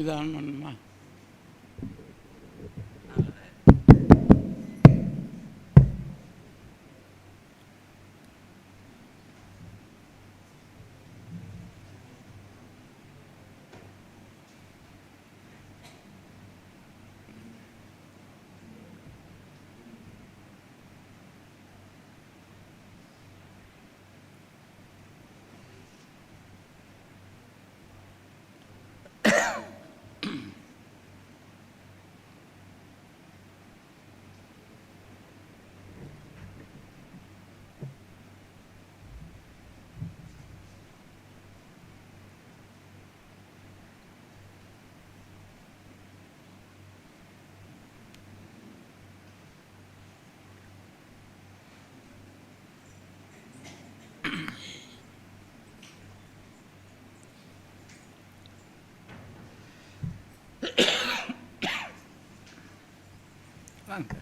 இது ஆன் பண்ணுமா? வாங்க.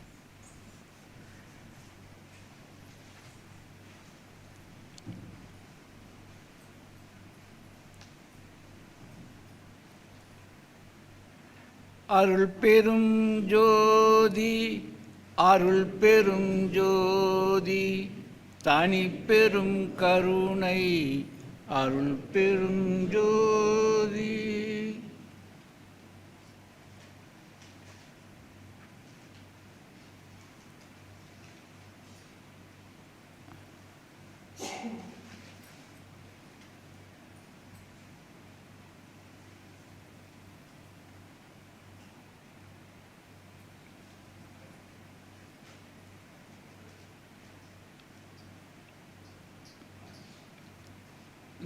அருள் பெரும் ஜோதி, அருள் பெரும் ஜோதி, தனி பெரும் கருணை, அருள் பெரும் ஜோதி.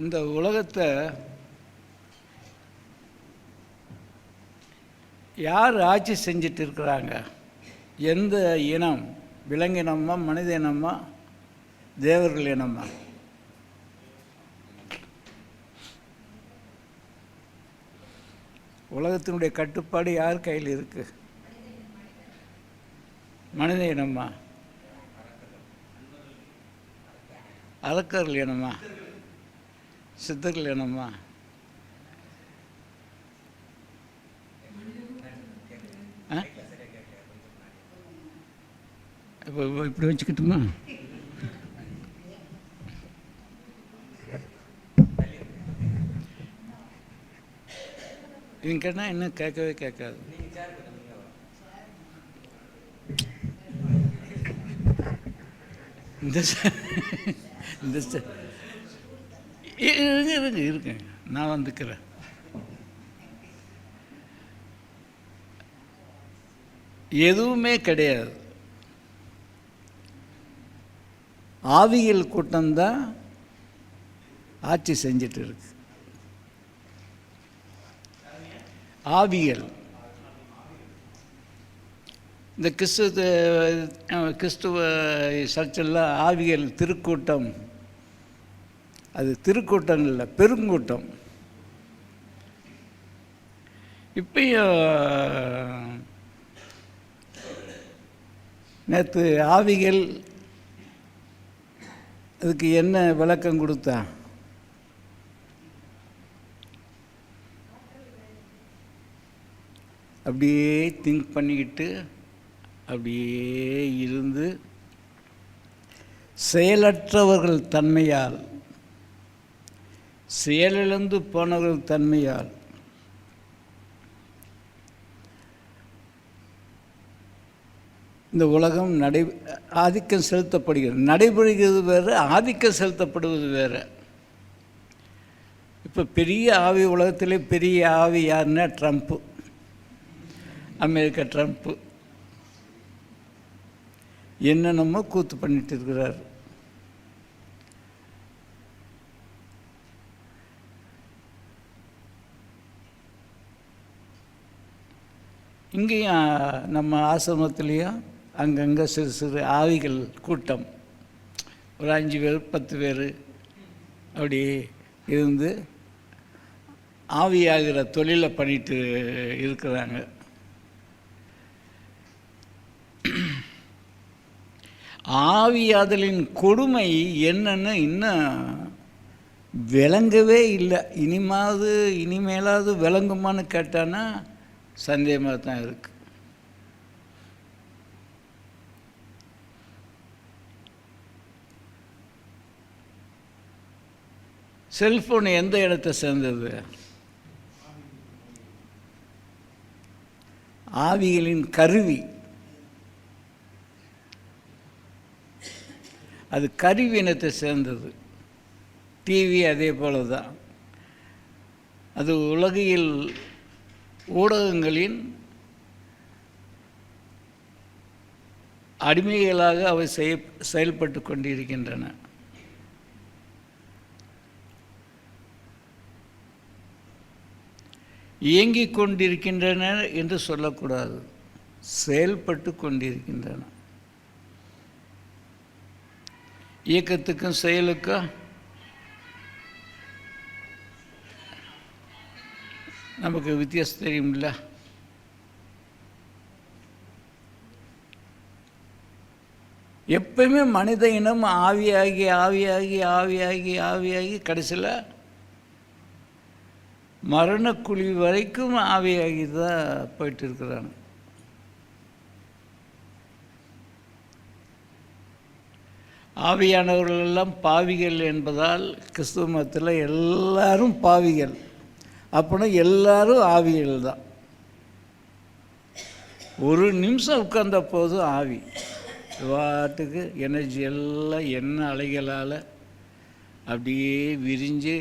இந்த உலகத்தை யார் ஆட்சி செஞ்சிட்டு இருக்கிறாங்க? எந்த இனம்? விலங்கினமா, மனித இனமா, தேவர்கள் இனமா? உலகத்தினுடைய கட்டுப்பாடு யார் கையில் இருக்கு? மனித இனமா? அரக்கர்கள் இனமா? சித்தர்கள் இனமா? இப்போ இப்படி வச்சுக்கிட்டுமா? இவங்க கேட்டால் இன்னும் கேட்கவே கேட்காது. இந்த இருங்க, நான் வந்துக்கிறேன். எதுவுமே கிடையாது. ஆவியல் கூட்டம்தான் ஆட்சி செஞ்சிட்டு இருக்கு. ஆவியல் இந்த கிறிஸ்துவ சர்ச்செல்லாம் ஆவியல் திருக்கூட்டம். அது திருக்கூட்டம் இல்லை, பெருங்கூட்டம். இப்பயும் நேற்று ஆவிகள் அதுக்கு என்ன விளக்கம் கொடுத்தா? அப்படியே திங்க் பண்ணிக்கிட்டு அப்படியே இருந்து செயலற்றவர்கள் தன்மையால், செயலிழந்து போனவர்கள் தன்மையால் இந்த உலகம் ஆதிக்கம் செலுத்தப்படுகிறது. நடைபெறுகிறது வேறு, ஆதிக்கம் செலுத்தப்படுவது வேறு. இப்போ பெரிய ஆவி, உலகத்திலே பெரிய ஆவி யாருன்னா ட்ரம்ப்பு, அமெரிக்கா ட்ரம்ப்பு. என்னென்னமோ கூத்து பண்ணிட்டு இருக்கிறார். இங்கேயும் நம்ம ஆசிரமத்துலேயும் அங்கங்கே சிறு சிறு ஆவிகள் கூட்டம், ஒரு 5 பேர் 10 பேர் அப்படி இருந்து ஆவியாகிற தொழிலை பண்ணிட்டு இருக்கிறாங்க. ஆவியாதலின் கொடுமை என்னன்னு இன்னும் விளங்கவே இல்லை. இனிமேலாவது விளங்குமான்னு கேட்டான்னா சந்தேகமாக தான் இருக்குது. செல்ஃபோன் எந்த இடத்தை சேர்ந்தது? ஆவிகளின் கருவி. அது கருவி இனத்தை சேர்ந்தது. டிவி அதே போல தான். அது உலகியல் ஊடகங்களின் அடிமைகளாக அவை செயல்பட்டு கொண்டிருக்கின்றன. இயங்கிக் கொண்டிருக்கின்றன என்று சொல்லக்கூடாது, செயல்பட்டு கொண்டிருக்கின்றன. இயக்கத்துக்கும் செயலுக்கும் நமக்கு வித்தியாசம் தெரியுமில்ல. எப்பயுமே மனித இனம் ஆவியாகி ஆவியாகி ஆவியாகி ஆவியாகி கடைசியில் மரணக்குழி வரைக்கும் ஆவியாகி தான் போயிட்டு இருக்கிறாங்க. ஆவியானவர்களெல்லாம் பாவிகள் என்பதால் கிறிஸ்துவ மதத்தில் எல்லாரும் பாவிகள். அப்படின்னா எல்லாரும் ஆவிகள் தான். ஒரு நிமிஷம் உட்கார்ந்த போதும் ஆவி வாட்டுக்கு எனர்ஜி எல்லாம் எண்ணெய் அலைகளால் அப்படியே விரிஞ்சு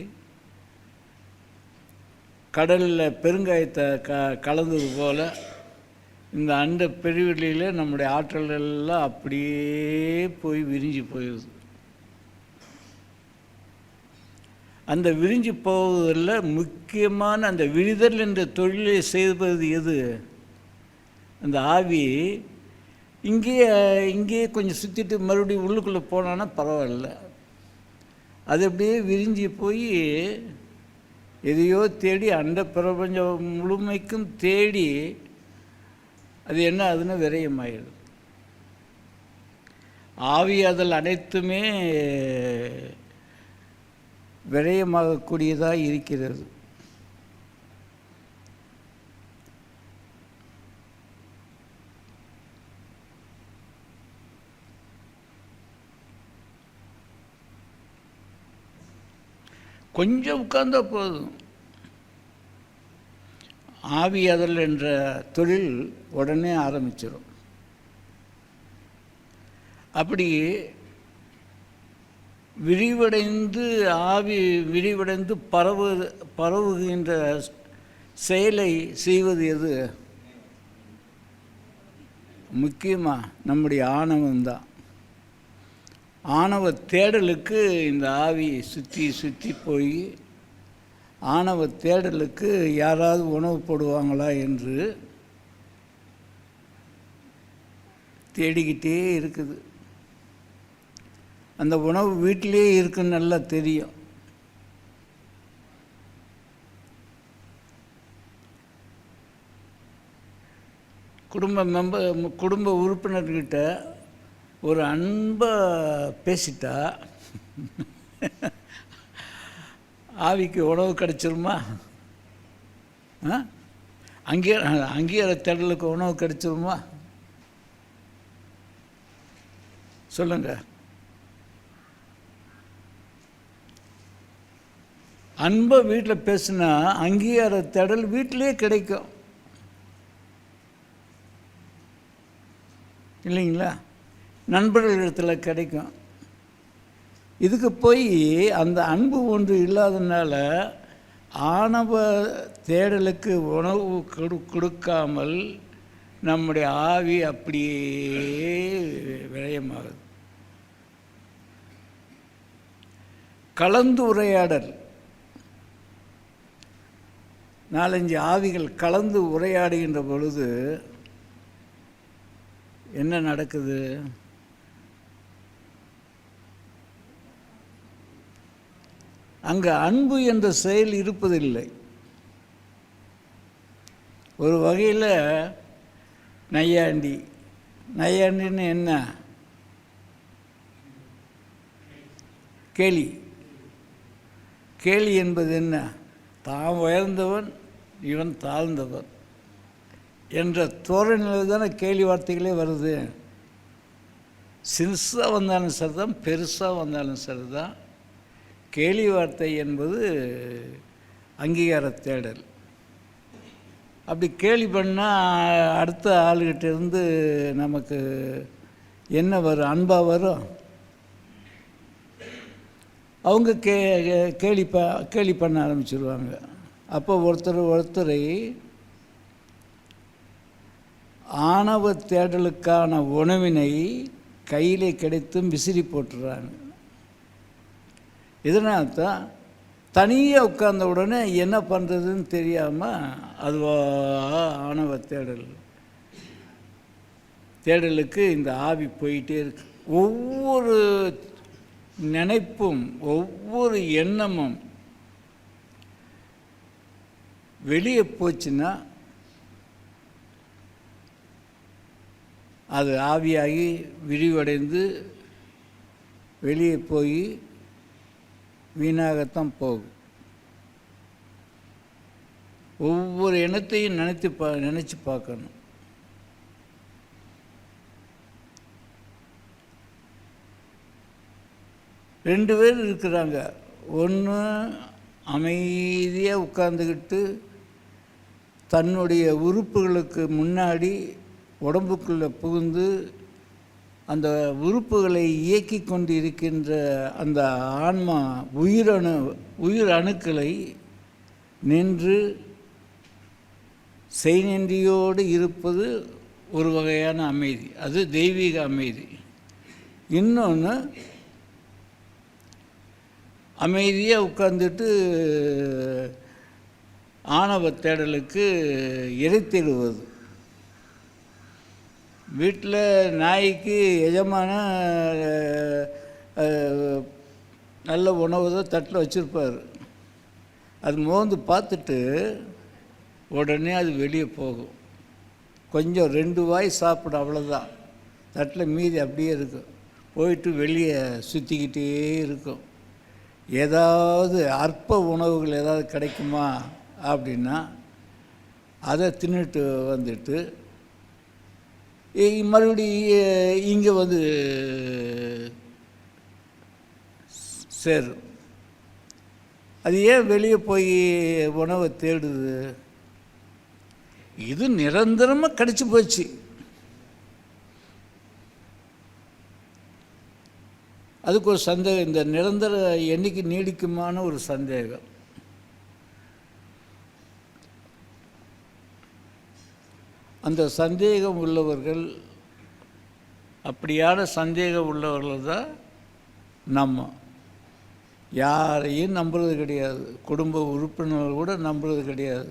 கடலில் பெருங்காயத்தை கலந்தது போல் இந்த அண்ட பெருவெளியில் நம்முடைய ஆற்றல் எல்லாம் அப்படியே போய் விரிஞ்சு போயிடுது. அந்த விரிஞ்சு போவதில் முக்கியமான அந்த விரிதல் என்ற தொழிலை செய்வது எது? அந்த ஆவி இங்கேயே கொஞ்சம் சுற்றிட்டு மறுபடியும் உள்ளுக்குள்ளே போனான்னா பரவாயில்ல. அது அப்படியே விரிஞ்சு போய் எதையோ தேடி அண்ட பிரபஞ்சம் முழுமைக்கும் தேடி அது என்ன ஆகுதுன்னா விரயமாயிடுது. ஆவியாதல் அனைத்துமே விரயமாகக்கூடியதாக இருக்கிறது. கொஞ்சம் உட்கார்ந்தா போதும் ஆவியாதல் என்ற தொழில் உடனே ஆரம்பிச்சிடும். அப்படி விரிவடைந்து ஆவி விரிவடைந்து பரவுகின்ற செயலை செய்வது எது? முக்கியமாக நம்முடைய ஆணவம்தான். ஆணவ தேடலுக்கு இந்த ஆவி சுற்றி சுற்றி போய் ஆணவ தேடலுக்கு யாராவது உணவு போடுவாங்களா என்று தேடிக்கிட்டே இருக்குது. அந்த உணவு வீட்டிலே இருக்குன்னு நல்லா தெரியும். குடும்ப உறுப்பினர்கிட்ட ஒரு அன்பாக பேசிட்டா ஆவிக்கு உணவு கிடைச்சிருமா? அங்கீகார தேடலுக்கு உணவு கிடைச்சிருமா? சொல்லுங்க. அன்பை வீட்டில் பேசுனா அங்கீகார தேடல் வீட்டிலே கிடைக்கும் இல்லைங்களா? நண்பர்களிடத்தில் கிடைக்கும். இதுக்கு போய் அந்த அன்பு ஒன்று இல்லாதனால ஆணவ தேடலுக்கு உணவு கொடுக்காமல் நம்முடைய ஆவி அப்படியே விரயமாகுது. கலந்து உரையாடல், 4-5 ஆவிகள் கலந்து உரையாடுகின்ற பொழுது என்ன நடக்குது? அங்கே அன்பு என்ற செயல் இருப்பதில்லை. ஒரு வகையில் நையாண்டின்னு என்ன? கேலி. கேலி என்பது என்ன? தான் உயர்ந்தவன், இவன் தாழ்ந்தவன் என்ற தோரணையில் தானே கேலி வார்த்தைகளே வருது. சிறுசாக வந்தாலும் சரி தான், பெருசாக வந்தாலும் சரி தான், கேலி வார்த்தை என்பது அங்கீகார தேடல். அப்படி கேலி பண்ணால் அடுத்த ஆளுகிட்ட இருந்து நமக்கு என்ன வரும்? அன்பாக வரும். அவங்க கேலி பண்ண ஆரம்பிச்சிருவாங்க. அப்போ ஒருத்தரை ஆணவ தேடலுக்கான உணவினை கையிலே கிடைத்தும் விசிறி போட்டுறாங்க. இதனால் தான் தனியாக உட்கார்ந்த உடனே என்ன பண்ணுறதுன்னு தெரியாமல் அதுவாக ஆணவ தேடலுக்கு இந்த ஆவி போயிட்டே இருக்கு. ஒவ்வொரு நினைப்பும் ஒவ்வொரு எண்ணமும் வெளியே போச்சுன்னா அது ஆவியாகி விரிவடைந்து வெளியே போய் வீணாகத்தான் போகும். ஒவ்வொரு எண்ணத்தையும் நினச்சி பார்க்கணும். ரெண்டு பேர் இருக்கிறாங்க. ஒன்று அமைதியாக உட்கார்ந்துக்கிட்டு தன்னுடைய உறுப்புகளுக்கு முன்னாடி உடம்புக்குள்ளே புகுந்து அந்த உறுப்புகளை இயக்கி கொண்டு இருக்கின்ற அந்த ஆன்மா உயிர் அணுக்களை நின்று செய்நன்றியோடு இருப்பது ஒரு வகையான அமைதி. அது தெய்வீக அமைதி. இன்னொன்று அமைதியாக உட்கார்ந்துட்டு ஆணவ தேடலுக்கு இறைத்திடுவது. வீட்டில் நாய்க்கு எஜமான நல்ல உணவு தான் தட்டில் வச்சுருப்பார். அது மோந்து பார்த்துட்டு உடனே அது வெளியே போகும். கொஞ்சம் 2 வாய் சாப்பிட, அவ்வளோதான். தட்டில் மீதி அப்படியே இருக்கும். போயிட்டு வெளியே சுற்றிக்கிட்டே இருக்கும். ஏதாவது அற்ப உணவுகள் ஏதாவது கிடைக்குமா அப்படின்னா அதை தின்னுட்டு வந்துட்டு மறுபடியும் இங்கே வந்து சேரும். அது ஏன் வெளியே போய் உணவை தேடுது? இது நிரந்தரமாக கிடச்சி போச்சு. அதுக்கு ஒரு சந்தேகம், இந்த நிரந்தர என்னைக்கு நீடிக்குமான ஒரு சந்தேகம். அந்த சந்தேகம் உள்ளவர்கள், அப்படியான சந்தேகம் உள்ளவர்கள் தான் நம்ம. யாரையும் நம்புறது கிடையாது. குடும்ப உறுப்பினர்கள் கூட நம்புறது கிடையாது.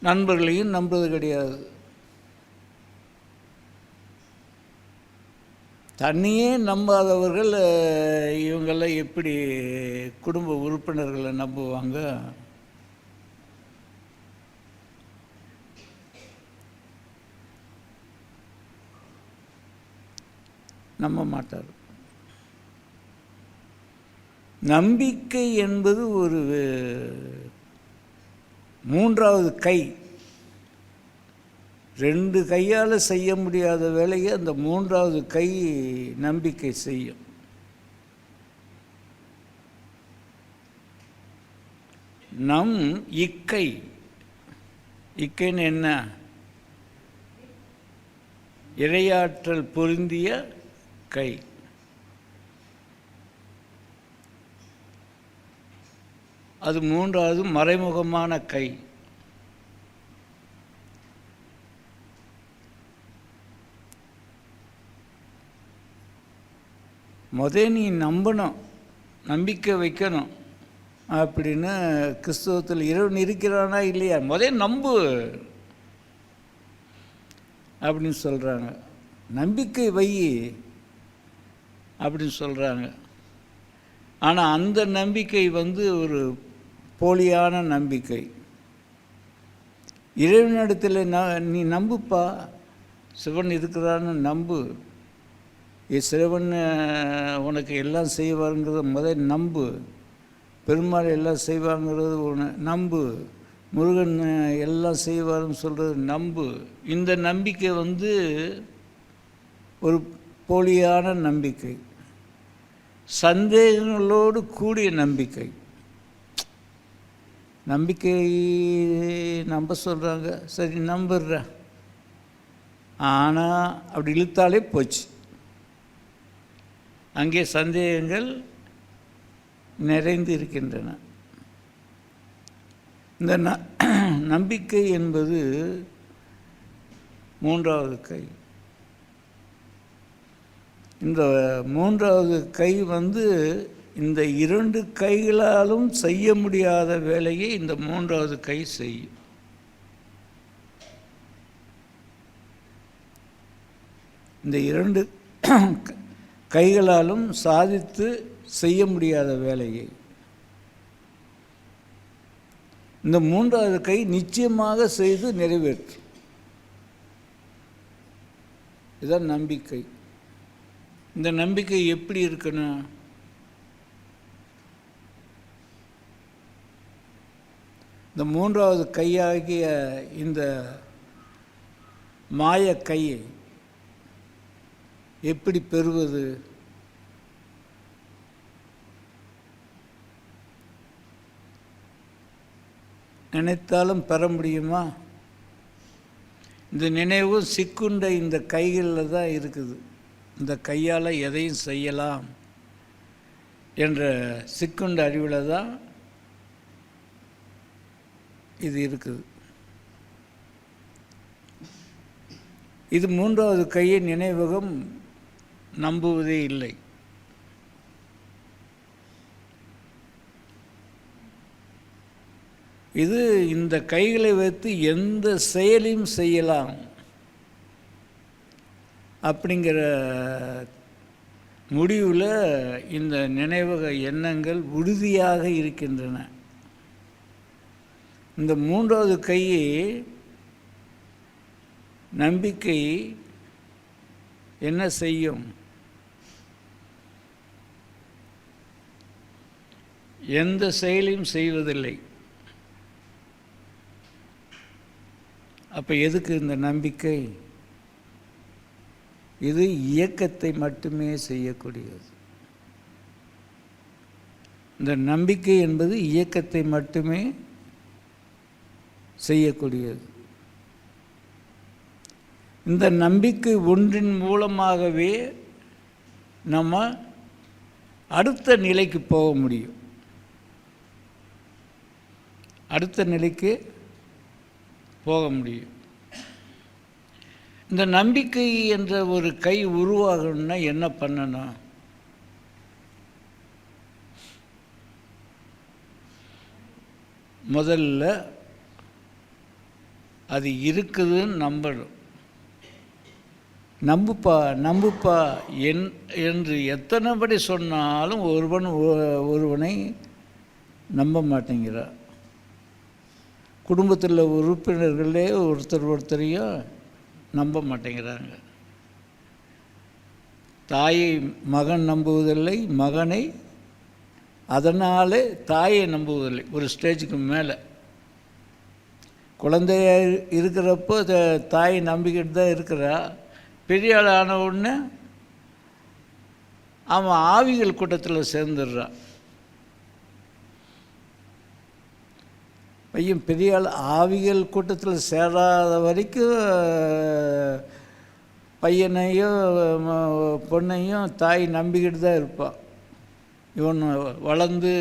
நண்பர்களையும் நம்புறது கிடையாது. தன்னையே நம்பாதவர்கள் இவங்கெல்லாம் எப்படி குடும்ப உறுப்பினர்களை நம்புவாங்க? நம்ப மாட்டார். நம்பிக்கை என்பது ஒரு 3வது கை. 2 கையால் செய்ய முடியாத வேலையை அந்த 3வது கை நம்பிக்கை செய்யும். நம் இக்கைன்னு என்ன? இறையாற்றல் பொருந்திய கை. அது 3வது மறைமுகமான கை. நீ நம்பணும், நம்பிக்கை வைக்கணும் அப்படின்னு கிறிஸ்தவத்தில் இறைவன் இருக்கிறானா இல்லையா நம்பு அப்படின்னு சொல்கிறாங்க. நம்பிக்கை வை அப்படின்னு சொல்கிறாங்க. ஆனால் அந்த நம்பிக்கை ஒரு போலியான நம்பிக்கை. இறைவனிடத்தில் நீ நம்புப்பா, சிவன் இருக்கிறான்னு நம்பு. சிறுவன் உனக்கு எல்லாம் செய்வாருங்கிறத முதல் நம்பு. பெருமாள் எல்லாம் செய்வாங்கிறது ஒன்று நம்பு. முருகன் எல்லாம் செய்வார்னு சொல்கிறது நம்பு. இந்த நம்பிக்கை ஒரு போலியான நம்பிக்கை, சந்தேகங்களோடு கூடிய நம்பிக்கை. நம்பிக்கை நம்ப சொல்கிறாங்க, சரி நம்பிடுறேன், ஆனால் அப்படி இழுத்தாலே போச்சு. அங்கே சந்தேகங்கள் நிறைந்து இருக்கின்றன. இந்த நம்பிக்கை என்பது மூன்றாவது கை. இந்த மூன்றாவது கை இந்த இரண்டு கைகளாலும் செய்ய முடியாத வேலையை இந்த மூன்றாவது கை செய்யும். இந்த இரண்டு கைகளாலும் சாதித்து செய்ய முடியாத வேலையை இந்த மூன்றாவது கை நிச்சயமாக செய்து நிறைவேற்றும். இதுதான் நம்பிக்கை. இந்த நம்பிக்கை எப்படி இருக்கணும்? இந்த மூன்றாவது கையாகிய இந்த மாய கையை எப்படி பெறுவது? நினைத்தாலும் பெற முடியுமா? இந்த நினைவும் சிக்குண்ட இந்த கைகளில் தான் இருக்குது. இந்த கையால் எதையும் செய்யலாம் என்ற சிக்குண்ட அறிவில் தான் இது இருக்குது. இது மூன்றாவது கையை நினைவகம் நம்புவதே இல்லை. இது இந்த கைகளை வைத்து எந்த செயலையும் செய்யலாம் அப்படிங்கிற முடிவில் இந்த நினைவக எண்ணங்கள் உறுதியாக இருக்கின்றன. இந்த மூன்றாவது கையை நம்பிக்கை என்ன செய்யும்? எந்த செயலையும் செய்வதில்லை. அப்போ எதுக்கு இந்த நம்பிக்கை? இது இயக்கத்தை மட்டுமே செய்யக்கூடியது. இந்த நம்பிக்கை என்பது இயக்கத்தை மட்டுமே செய்யக்கூடியது. இந்த நம்பிக்கை ஒன்றின் மூலமாகவே நம்ம அடுத்த நிலைக்கு போக முடியும். அடுத்த நிலைக்கு போக முடியும். இந்த நம்பிக்கை என்ற ஒரு கை உருவாகணும்னா என்ன பண்ணணும்? முதல்ல அது இருக்குதுன்னு நம்பணும். நம்புப்பா என்று எத்தனைபடி சொன்னாலும் ஒருவனை நம்ப மாட்டேங்கிறார். குடும்பத்தில் உறுப்பினர்களே ஒருத்தரையும் நம்ப மாட்டேங்கிறாங்க. தாயை மகன் நம்புவதில்லை, மகனை அதனாலே தாயை நம்புவதில்லை. ஒரு ஸ்டேஜுக்கு மேலே குழந்தைய இருக்கிறப்போ தாயை நம்பிக்கிட்டு தான் இருக்கிறா. பெரிய ஆள் ஆன உடனே அவன் ஆவிகள் கூட்டத்தில் சேர்ந்துடுறான். பையன் பெரிய ஆள் ஆவிகள் கூட்டத்தில் சேராத வரைக்கும் பையனையும் பொண்ணையும் தாய் நம்பிக்கிட்டு தான் இருப்பான். இவன் வளர்ந்து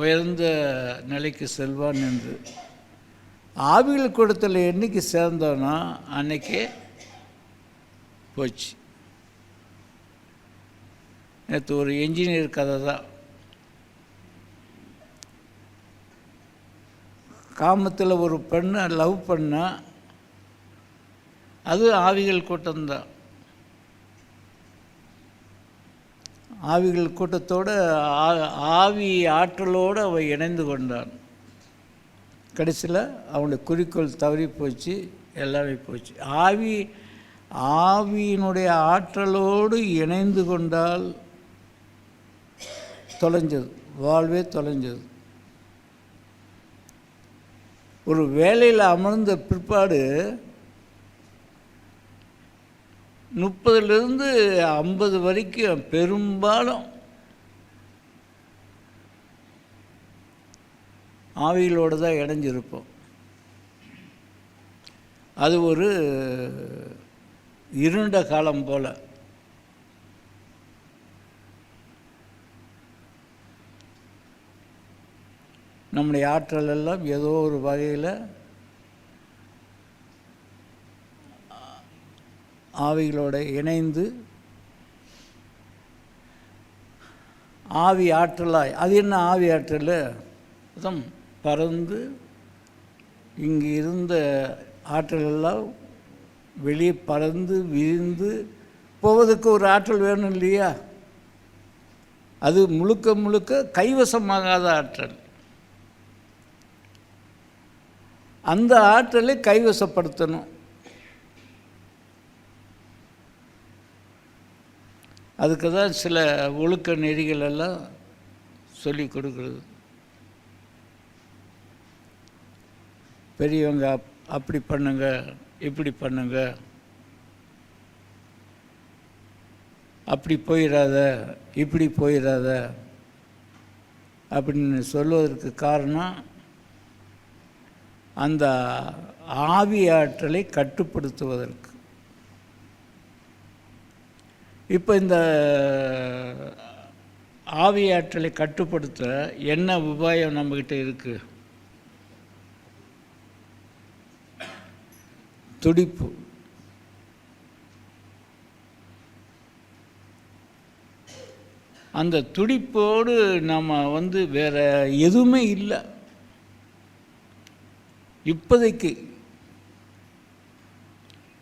உயர்ந்த நிலைக்கு செல்வான் என்று. ஆவிகள் கூட்டத்தில் என்றைக்கு சேர்ந்தோன்னா அன்னைக்கே போச்சு. நேற்று ஒரு என்ஜினியர் கதை தான். காமத்தில் ஒரு பெண்ணை லவ் பண்ணால் அது ஆவிகள் கூட்டம்தான். ஆவிகள் கூட்டத்தோடு ஆவி ஆற்றலோடு அவன் இணைந்து கொண்டான். கடைசியில் அவனுடைய குறிக்கோள் தவறி போச்சு, எல்லாமே போச்சு. ஆவி ஆவியினுடைய ஆற்றலோடு இணைந்து கொண்டால் தொலைஞ்சது, வாழ்வே தொலைஞ்சது. ஒரு வேலையில் அமர்ந்த பிற்பாடு 30லிருந்து 50 வரைக்கும் பெரும்பாலும் ஆவிகளோடு தான் இணைஞ்சிருப்போம். அது ஒரு இருண்ட காலம் போல். நம்முடைய ஆற்றல் எல்லாம் ஏதோ ஒரு வகையில் ஆவிகளோடு இணைந்து ஆவி ஆற்றலாய், அது என்ன ஆவி ஆற்றல்? அதான் பறந்து இங்கே இருந்த ஆற்றலெல்லாம் வெளியே பறந்து விரிந்து போவதற்கு ஒரு ஆற்றல் வேணும் இல்லையா? அது முழுக்க முழுக்க கைவசமாகாத ஆற்றல். அந்த ஆற்றலை கைவசப்படுத்தணும். அதுக்கு தான் சில ஒழுக்க நெறிகள் எல்லாம் சொல்லி கொடுக்குறது. பெரியவங்க அப்படி பண்ணுங்க, இப்படி பண்ணுங்க, அப்படி போயிடாத, இப்படி போயிடாத அப்படின்னு சொல்வதற்கு காரணம் அந்த ஆவி ஆற்றலை கட்டுப்படுத்துவதற்கு. இப்போ இந்த ஆவி ஆற்றலை கட்டுப்படுத்த என்ன உபாயம் நம்மக்கிட்ட இருக்குது? துடிப்பு. அந்த துடிப்போடு நம்ம வேறு எதுவுமே இல்லை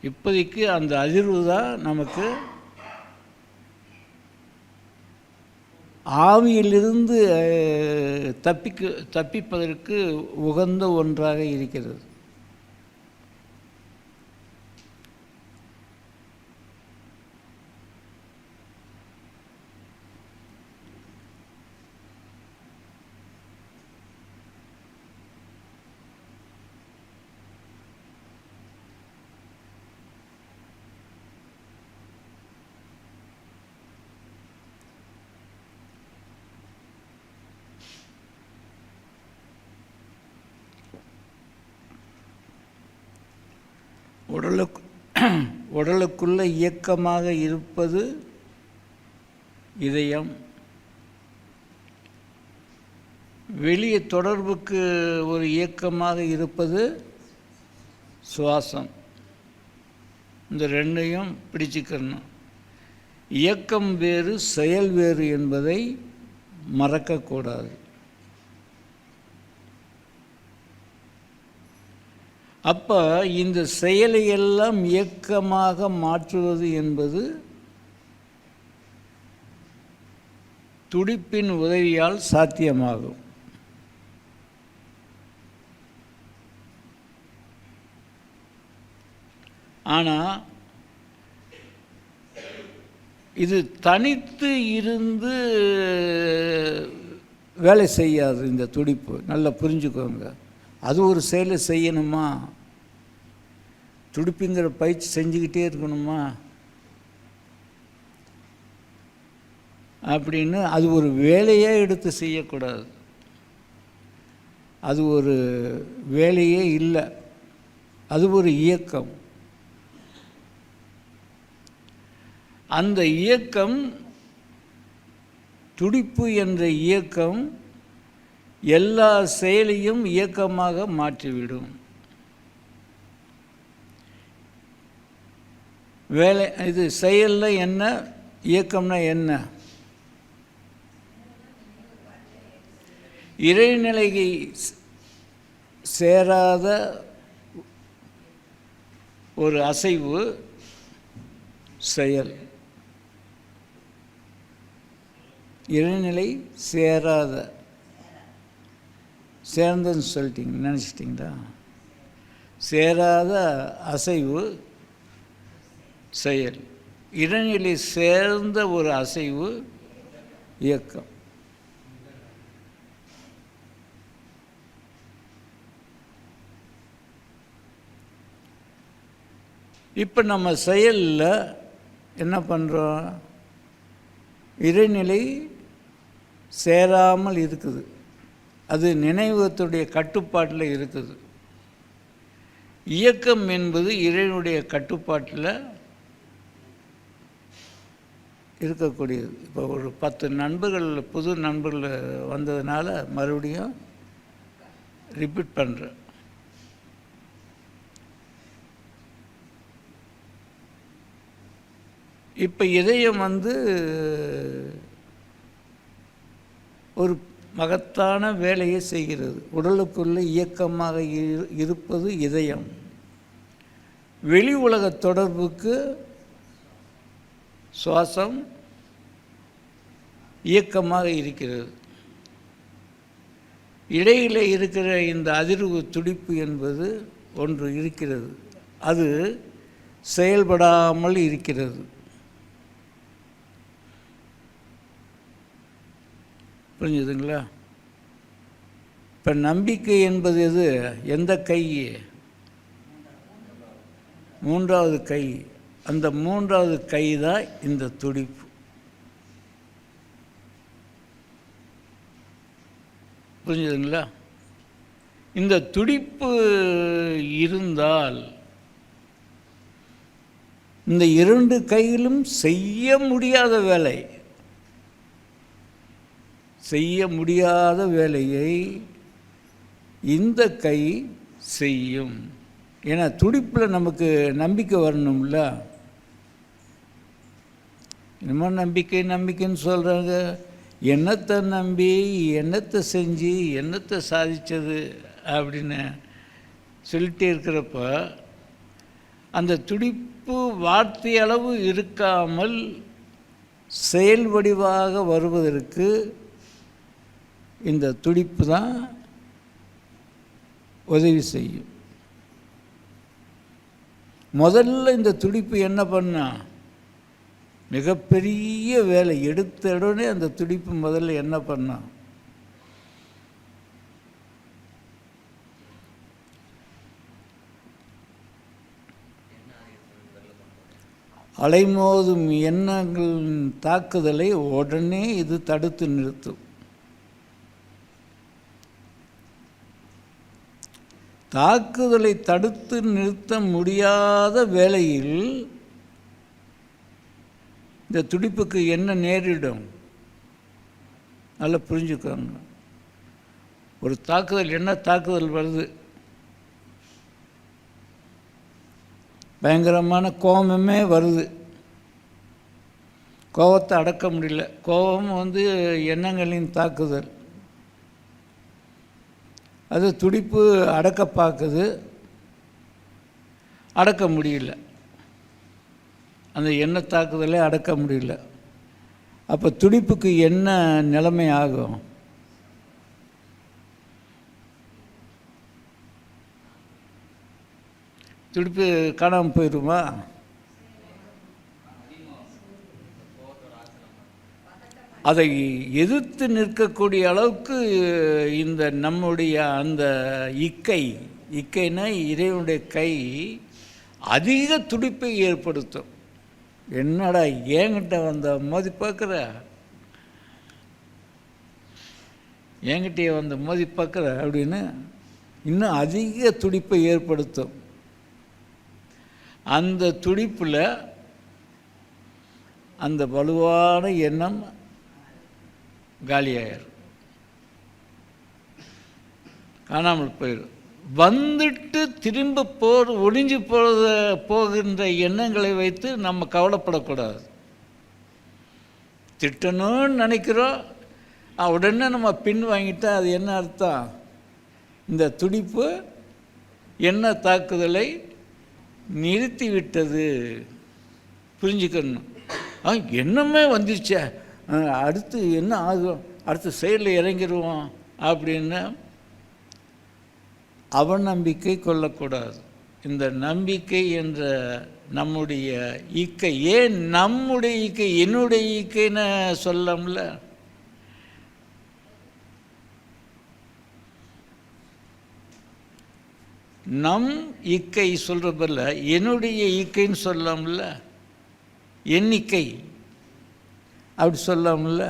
இப்போதைக்கு அந்த அதிர்வு தான் நமக்கு ஆவியிலிருந்து தப்பிப்பதற்கு உகந்த ஒன்றாக இருக்கிறது. உடலுக்குள்ள இயக்கமாக இருப்பது இதயம். வெளியே தொடர்புக்கு ஒரு இயக்கமாக இருப்பது சுவாசம். இந்த ரெண்டையும் பிடிச்சிக்கணும். இயக்கம் வேறு, செயல் வேறு என்பதை மறக்கக்கூடாது. அப்போ இந்த செயலையெல்லாம் இயக்கமாக மாற்றுவது என்பது துடிப்பின் உதவியால் சாத்தியமாகும். ஆனால் இது தனித்து இருந்து வேலை செய்யாது. இந்த துடிப்பு நல்லா புரிஞ்சுக்கோங்க. அது ஒரு செயலை செய்யணுமா, துடிப்புங்கிற பயிற்சி செஞ்சுக்கிட்டே இருக்கணுமா அப்படின்னு அது ஒரு வேலையாக எடுத்து செய்யக்கூடாது. அது ஒரு வேலையே இல்லை, அது ஒரு இயக்கம். அந்த இயக்கம், துடிப்பு என்ற இயக்கம் எல்லா செயலையும் இயக்கமாக மாற்றிவிடும். வேலை இது செயல்ல என்ன, இயக்கம்னா என்ன? இறைநிலையை சேராத ஒரு அசைவு செயல். இறைநிலை சேர்ந்தன்னு சொல்லிட்டீங்க, நினச்சிட்டிங்களா? சேராத அசைவு செயல். இடைநிலை சேர்ந்த ஒரு அசைவு இயக்கம். இப்போ நம்ம செயலில் என்ன பண்ணுறோம்? இறைநிலை சேராமல் இருக்குது, அது நினைவகத்துடைய கட்டுப்பாட்டில் இருக்குது. இயக்கம் என்பது இறைவனுடைய கட்டுப்பாட்டில் இருக்கக்கூடியது. இப்போ ஒரு 10 நண்பர்கள், புது நண்பர்கள் வந்ததுனால மறுபடியும் ரிப்பீட் பண்ணுறேன். இப்போ இதயம் ஒரு மகத்தான வேலையை செய்கிறது. உடலுக்குள்ளே இயக்கமாக இருப்பது இதயம். வெளி உலக தொடர்புக்கு சுவாசம் இயக்கமாக இருக்கிறது. இடையில் இருக்கிற இந்த அதிர்வு துடிப்பு என்பது ஒன்று இருக்கிறது, அது செயல்படாமல் இருக்கிறது. புரிஞ்சுதுங்களா? இப்போ நம்பிக்கை என்பது எந்த கை? மூன்றாவது கை. அந்த மூன்றாவது கை தான் இந்த துடிப்பு. புரிஞ்சுதுங்களா? இந்த துடிப்பு இருந்தால் இந்த 2 கையிலும் செய்ய முடியாத வேலையை இந்த கை செய்யும். ஏன்னா துடிப்பில் நமக்கு நம்பிக்கை வரணும்ல. என்னமோ நம்பிக்கைன்னு சொல்கிறாங்க. என்னத்தை நம்பி என்னத்தை செஞ்சு என்னத்தை சாதித்தது அப்படின்னு சொல்லிட்டே இருக்கிறப்ப அந்த துடிப்பு வார்த்தை அளவு இருக்காமல் செயல் வடிவாக வருவதற்கு இந்த துடிப்பு தான் உதவி செய்யும். முதல்ல இந்த துடிப்பு என்ன பண்ணா? மிகப்பெரிய வேலை. எடுத்த உடனே அந்த துடிப்பு முதல்ல என்ன பண்ணா? அலைமோதும் எண்ணங்களின் தாக்குதலை உடனே இது தடுத்து நிறுத்தும். தாக்குதலை தடுத்து நிறுத்த முடியாத வேளையில் இந்த துடிப்புக்கு என்ன நேரிடும்? நல்லா புரிஞ்சுக்கோங்க. ஒரு தாக்குதல், என்ன தாக்குதல் வருது? பயங்கரமான கோபமே வருது. கோபத்தை அடக்க முடியல. கோபம் எண்ணங்களின் தாக்குதல். அது துடிப்பு அடக்க பார்க்குது, அடக்க முடியல. அந்த எண்ண தாக்குதலை அடக்க முடியல. அப்போ துடிப்புக்கு என்ன நிலைமை ஆகும்? துடிப்பு காணாமல் போயிடுமா? அதை எதிர்த்து நிற்கக்கூடிய அளவுக்கு இந்த நம்முடைய அந்த இக்கைனா இறைவனுடைய கை அதிக துடிப்பை ஏற்படுத்தும். என்னடா என்கிட்ட வந்த மோதி பார்க்குற, என்கிட்டயே வந்த மோதி பார்க்குற அப்படின்னு இன்னும் அதிக துடிப்பை ஏற்படுத்தும். அந்த துடிப்பில் அந்த வலுவான எண்ணம் காலியாயிரும், காணாமல் போயிடும். வந்துட்டு திரும்ப ஒளிஞ்சு போகின்ற எண்ணங்களை வைத்து நம்ம கவலைப்படக்கூடாது. திட்டணும்னு நினைக்கிறோம், உடனே நம்ம பின் வாங்கிட்டா அது என்ன அர்த்தம்? இந்த துடிப்பு எண்ண தாக்குதலை நிறுத்தி விட்டது. புரிஞ்சுக்கணும். எண்ணமே வந்துருச்சே, அடுத்து என்ன ஆகும், அடுத்து செயலில் இறங்கிடுவோம் அப்படின்னு அவநம்பிக்கை கொள்ளக்கூடாது. இந்த நம்பிக்கை என்ற நம்முடைய இக்கை, ஏன் நம்முடைய இக்கை, என்னுடைய இக்கைன்னு சொல்லம்ல. நம் இக்கை சொல்கிறப்பல என்னுடைய இக்கைன்னு சொல்லலாம்ல, எண்ணிக்கை அப்படி சொல்லலாம்ல.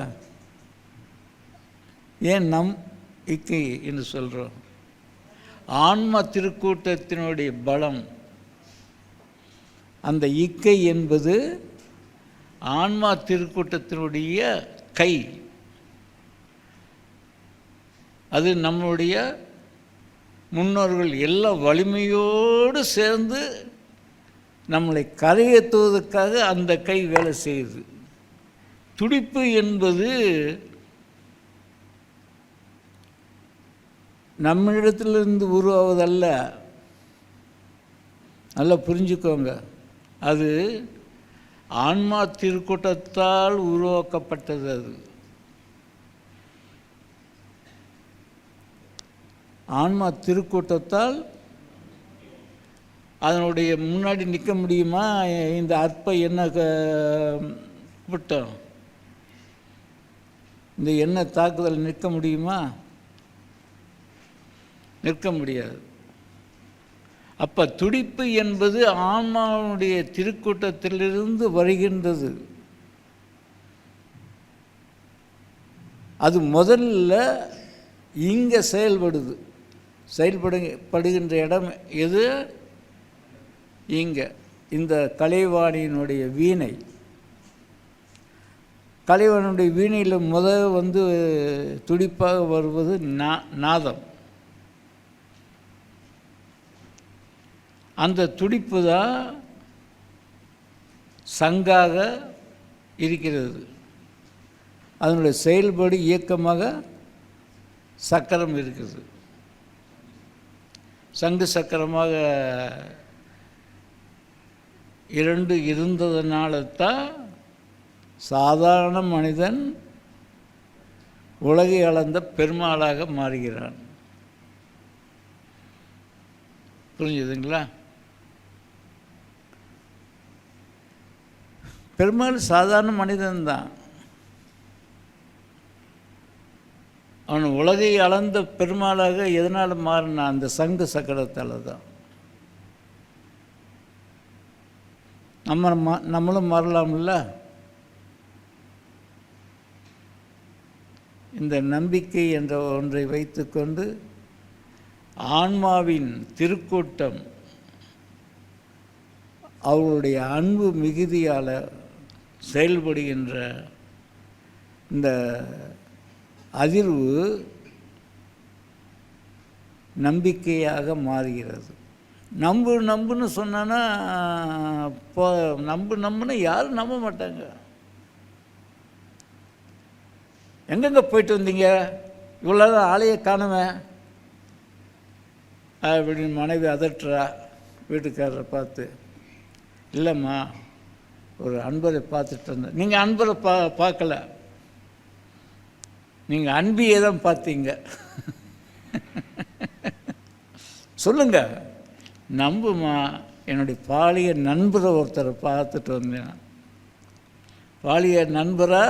ஏன் நம் இக்கை என்று சொல்கிறோம்? ஆன்ம திருக்கூட்டத்தினுடைய பலம், அந்த இக்கை என்பது ஆன்மா திருக்கூட்டத்தினுடைய கை. அது நம்முடைய முன்னோர்கள் எல்லா வலிமையோடு சேர்ந்து நம்மளை கரையேற்றுவதற்காக அந்த கை வேலை செய்யுது. துடிப்பு என்பது நம்மிடத்திலிருந்து உருவாவதல்ல, நல்லா புரிஞ்சுக்கோங்க. அது ஆன்மா திருக்கூட்டத்தால் உருவாக்கப்பட்டது. அது ஆன்மா திருக்கூட்டத்தால். அதனுடைய முன்னாடி நிற்க முடியுமா இந்த அற்ப எண்ணெய் கூட்டம்? இந்த எண்ணெய் தாக்குதல் நிற்க முடியுமா? நிற்க முடியாது. அப்போ துடிப்பு என்பது ஆன்மாவுடைய திருக்கூட்டத்திலிருந்து வருகின்றது. அது முதல்ல இங்கே செயல்படுகின்ற இடம் எது? இங்கே இந்த கலைவாணியினுடைய வீணை. கலைவாணியுடைய வீணையில் துடிப்பாக வருவது நாதம். அந்த துடிப்பு தான் சங்காக இருக்கிறது. அதனுடைய செயல்பாடு இயக்கமாக சக்கரம் இருக்குது. சங்கு சக்கரமாக இரண்டு இருந்ததுனால தான் சாதாரண மனிதன் உலகை அளந்த பெருமாளாக மாறுகிறான். புரிஞ்சுதுங்களா? பெருமாள் சாதாரண மனிதன்தான். அவன் உலகை அளந்த பெருமாளாக எதனால் மாறினான்? அந்த சங்கு சக்கரத்தால் தான். நம்மளும் மாறலாம்ல. இந்த நம்பிக்கை என்ற ஒன்றை வைத்துக்கொண்டு ஆன்மாவின் திருக்கூட்டம் அவர்களுடைய அன்பு மிகுதியால் செயல்படுகின்ற இந்த அதிர்வு நம்பிக்கையாக மாறுகிறது. நம்புன்னு சொன்னா நம்புன்னா யாரும் நம்ப மாட்டாங்க. எங்கெங்கே போயிட்டு வந்தீங்க? இவ்வளோ ஆளையை காணுமே அப்படின்னு மனைவி அதட்டுறா வீட்டுக்காரரை பார்த்து. இல்லைம்மா, ஒரு அன்பரை பார்த்துட்டு வந்தேன். நீங்கள் அன்பரை பார்க்கல, நீங்கள் அன்பியை தான் பார்த்தீங்க. சொல்லுங்க. நம்புமா, என்னுடைய பாலிய நண்பரை ஒருத்தரை பார்த்துட்டு வந்தேன். பாலிய நண்பரா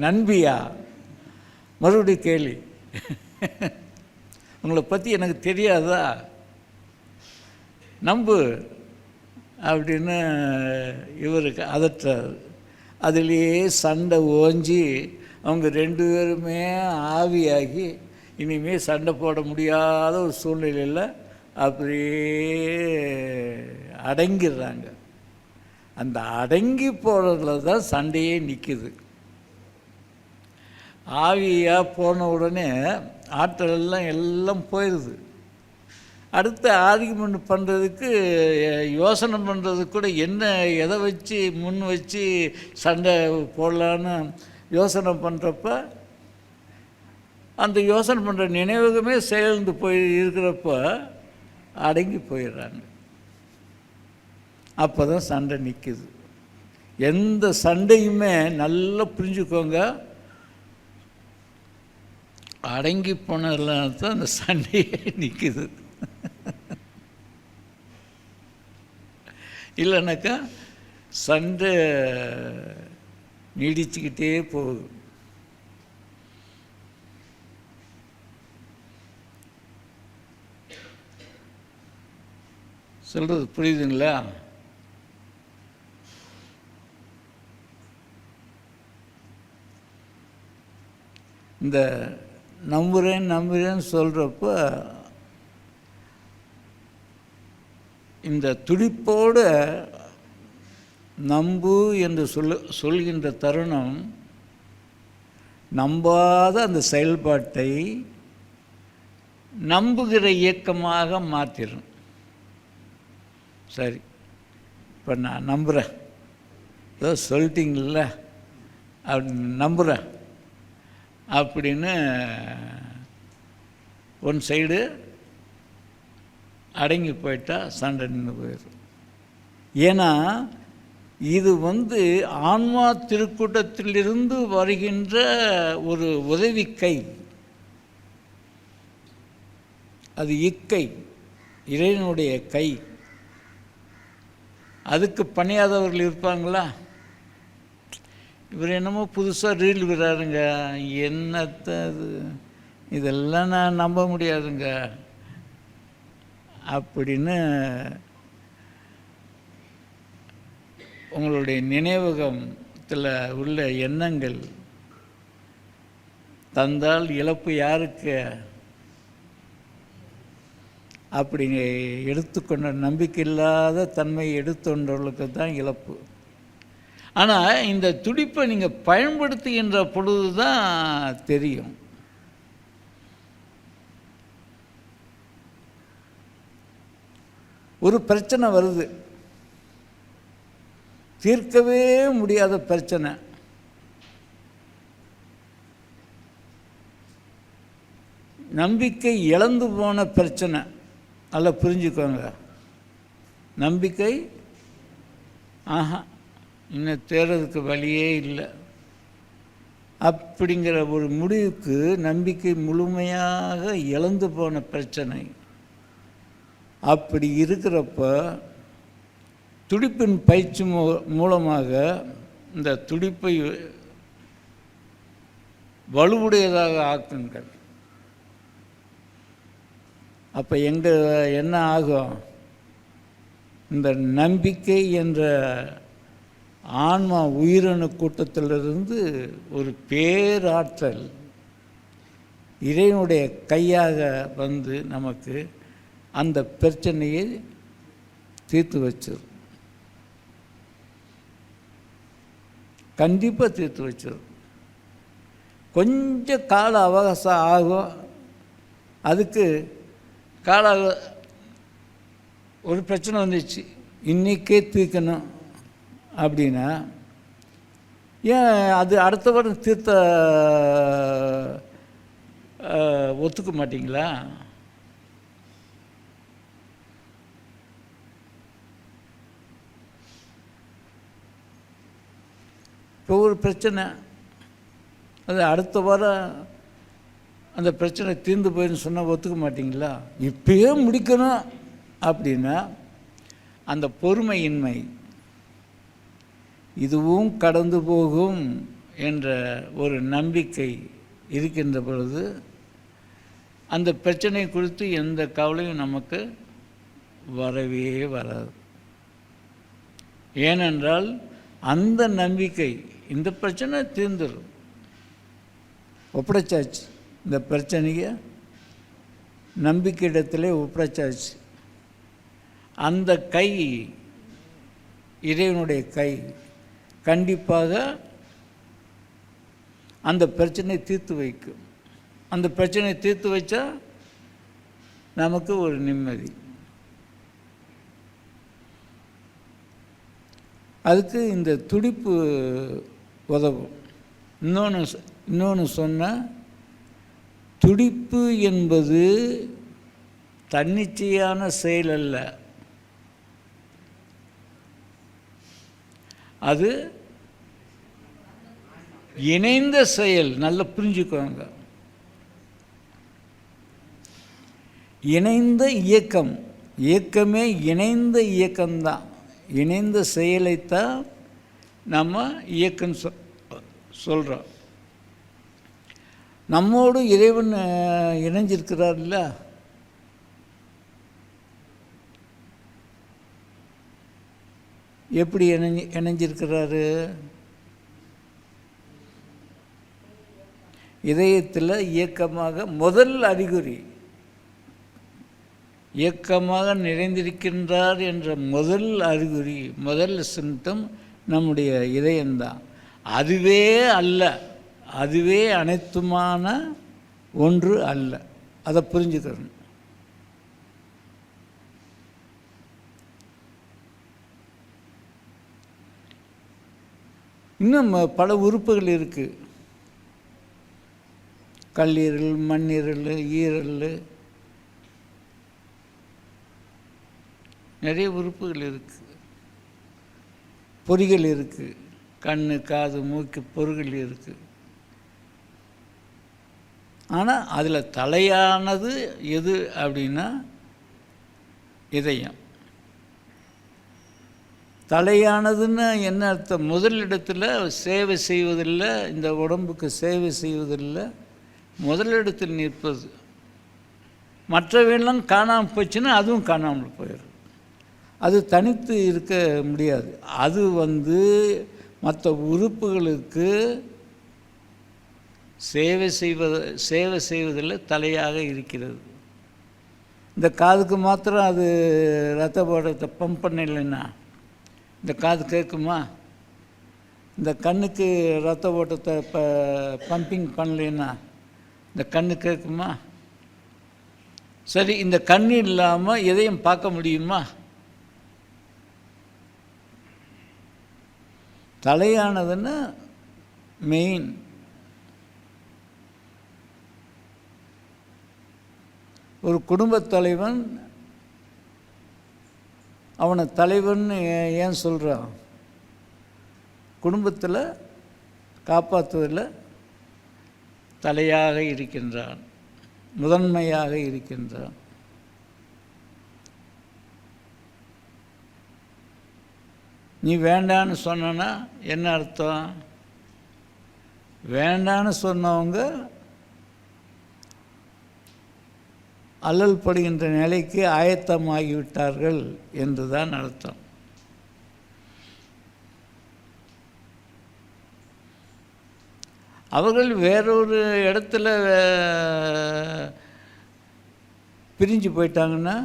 நண்பியா? மறுபடி கேள்வி. உங்களை பற்றி எனக்கு தெரியாதா? நம்பு அப்படின்னு இவருக்கு அதட்டுறாரு. அதுலேயே சண்டை ஓஞ்சி அவங்க ரெண்டு பேருமே ஆவியாகி இனிமேல் சண்டை போட முடியாத ஒரு சூழ்நிலையில் அப்படியே அடங்கிடுறாங்க. அந்த அடங்கி போகிறதுல தான் சண்டையே நிற்குது. ஆவியாக போன உடனே ஆற்றல் எல்லாம் போயிடுது. அடுத்து ஆர்கியூமெண்ட் பண்ணுறதுக்கு, யோசனை பண்ணுறதுக்கு கூட எதை வச்சு முன் வச்சு சண்டை போடலான்னு யோசனை பண்ணுறப்ப அந்த யோசனை பண்ணுற நினைவகமே செயல்ந்து போய் இருக்கிறப்ப அடங்கி போயிடுறாங்க. அப்போ தான் சண்டை நிற்குது. எந்த சண்டையுமே நல்லா புரிஞ்சுக்கோங்க, அடங்கி போனதில் தான் அந்த சண்டையே நிற்குது. இல்லைனாக்கா சண்டை நீடிச்சுக்கிட்டே போகுது. சொல்கிறது புரியுதுங்களா? இந்த நம்புகிறேன்னு சொல்கிறப்ப இந்த துடிப்போடு நம்பு என்று சொல்கின்ற தருணம் நம்பாத அந்த செயல்பாட்டை நம்புகிற இயக்கமாக மாற்றிடும். சரி, இப்போ நான் நம்புகிறேன், ஏதோ சொல்லிட்டீங்கள அப்படி நம்புகிறேன் அப்படின்னு ஒன் சைடு அடங்கி போயிட்டா சண்டை நின்று போயிடும். ஏன்னா இது ஆன்மா திருக்கூட்டத்திலிருந்து வருகின்ற ஒரு உதவி கை, அது இக்கை, இறைவனுடைய கை. அதுக்கு பணியாதவர்கள் இருப்பாங்களா? இவர் என்னமோ புதுசாக ரீல் விடுறாருங்க, என்னத்தை அது, இதெல்லாம் நான் நம்ப முடியாதுங்க அப்படின்னு உங்களுடைய நினைவகத்தில் உள்ள எண்ணங்கள் தந்தால் இழப்பு யாருக்கு? அப்படி எடுத்துக்கொண்ட நம்பிக்கை இல்லாத தன்மை எடுத்துக்கொண்டவர்களுக்கு தான் இழப்பு. ஆனால் இந்த துடிப்பை நீங்கள் பயன்படுத்துகின்ற பொழுது தான் தெரியும். ஒரு பிரச்சனை வருது, தீர்க்கவே முடியாத பிரச்சனை, நம்பிக்கை இழந்து போன பிரச்சனை. நல்லா புரிஞ்சுக்கோங்க, நம்பிக்கை இன்னும் தேர்றதுக்கு வழியே இல்லை அப்படிங்கிற ஒரு முடிவுக்கு நம்பிக்கை முழுமையாக இழந்து போன பிரச்சனை. அப்படி இருக்கிறப்ப துடிப்பின் பயிற்சி மூலமாக இந்த துடிப்பை வலுவுடையதாக ஆக்குங்கள். அப்போ என்ன ஆகும்? இந்த நம்பிக்கை என்ற ஆன்மா உயிரணு கூட்டத்திலிருந்து ஒரு பேராற்றல் இறைவனுடைய கையாக நமக்கு அந்த பிரச்சனையை தீர்த்து வச்சிடும். கண்டிப்பாக தீர்த்து வச்சிடும். கொஞ்சம் கால அவகாசம் ஆகும். அதுக்கு ஒரு பிரச்சனை வந்துச்சு, இன்றைக்கே தீர்க்கணும் அப்படின்னா ஏன் அது அடுத்த வாரம் தீர்த்த ஒத்துக்க மாட்டிங்களா? இப்போ ஒரு பிரச்சனை, அது அடுத்த வாரம் அந்த பிரச்சனை தீர்ந்து போயின்னு சொன்னால் ஒத்துக்க மாட்டிங்களா? இப்பயே முடிக்கணும் அப்படின்னா அந்த பொறுமையின்மை, இதுவும் கடந்து போகும் என்ற ஒரு நம்பிக்கை இருக்கின்ற பொழுது அந்த பிரச்சனை குறித்து எந்த கவலையும் நமக்கு வரவே வராது. ஏனென்றால் அந்த நம்பிக்கை, இந்த பிரச்சனை தீர்ந்துடும், ஒப்படைச்சாச்சு, இந்த பிரச்சனையை நம்பிக்கை இடத்துல ஒப்படைச்சாச்சு. அந்த கை, இறைவனுடைய கை கண்டிப்பாக அந்த பிரச்சனையை தீர்த்து வைக்கும். அந்த பிரச்சனையை தீர்த்து வைச்சா நமக்கு ஒரு நிம்மதி. அதுக்கு இந்த துடிப்பு உதவும். இன்னொன்று சொன்னால், துடிப்பு என்பது தன்னிச்சையான செயல் அல்ல, அது இணைந்த செயல். நல்லா புரிஞ்சுக்கோங்க, இணைந்த இயக்கம். இயக்கமே இணைந்த இயக்கம்தான். இணைந்த செயலைத்தான் நம்ம இயக்கம் சொல்கிறோம். நம்மோடு இறைவன் இணைஞ்சிருக்கிறார்ல, எப்படி இணைஞ்சிருக்கிறாரு? இதயத்தில் இயக்கமாக முதல் அறிகுறி இயக்கமாக நிறைந்திருக்கின்றார் என்ற முதல் அறிகுறி, முதல் சிம்டம் நம்முடைய இதயம்தான். அதுவே அல்ல, அதுவே அனைத்துமான ஒன்று அல்ல. அதை புரிஞ்சுக்கணும். இன்னும் பல உறுப்புகள் இருக்குது. கல்லீரல், மண்ணீரல், ஈரல், நிறைய உறுப்புகள் இருக்குது. பொறிகள் இருக்குது. கண், காது, மூக்கு பொறிகள் இருக்குது. ஆனால் அதில் தலையானது எது அப்படின்னா இதயம். தலையானதுன்னு என்ன அர்த்தம்? முதலிடத்தில் சேவை செய்வதில்லை, இந்த உடம்புக்கு சேவை செய்வதில்லை, முதலிடத்தில் நிற்பது. மற்றவையெல்லாம் காணாமல் போச்சுன்னா அதுவும் காணாமல் போயிடும். அது தனித்து இருக்க முடியாது. அது மற்ற உறுப்புகளுக்கு சேவை செய்வதில் தலையாக இருக்கிறது. இந்த காதுக்கு மாத்திரம் அது ரத்த ஓட்டத்தை பம்ப் பண்ணலைன்னா இந்த காது கேட்குமா? இந்த கண்ணுக்கு ரத்த ஓட்டத்தை பம்பிங் பண்ணலைன்னா இந்த கண்ணு கேட்குமா? சரி, இந்த கண் இல்லாமல் எதையும் பார்க்க முடியுமா? தலையானதுன்னா மெயின். ஒரு குடும்பத் தலைவன் அவனை தலைவன் ஏன் சொல்கிறான்? குடும்பத்தில் காப்பாற்றுவதில் தலையாக இருக்கின்றான், முதன்மையாக இருக்கின்றான். நீ வேண்டான்னு சொன்னா என்ன அர்த்தம்? வேண்டான்னு சொன்னவங்க அல்லல் படுகின்ற நிலைக்கு ஆயத்தமாகிவிட்டார்கள் என்று தான் அர்த்தம். அவர்கள் வேறொரு இடத்துல பிரிஞ்சு போயிட்டாங்கன்னா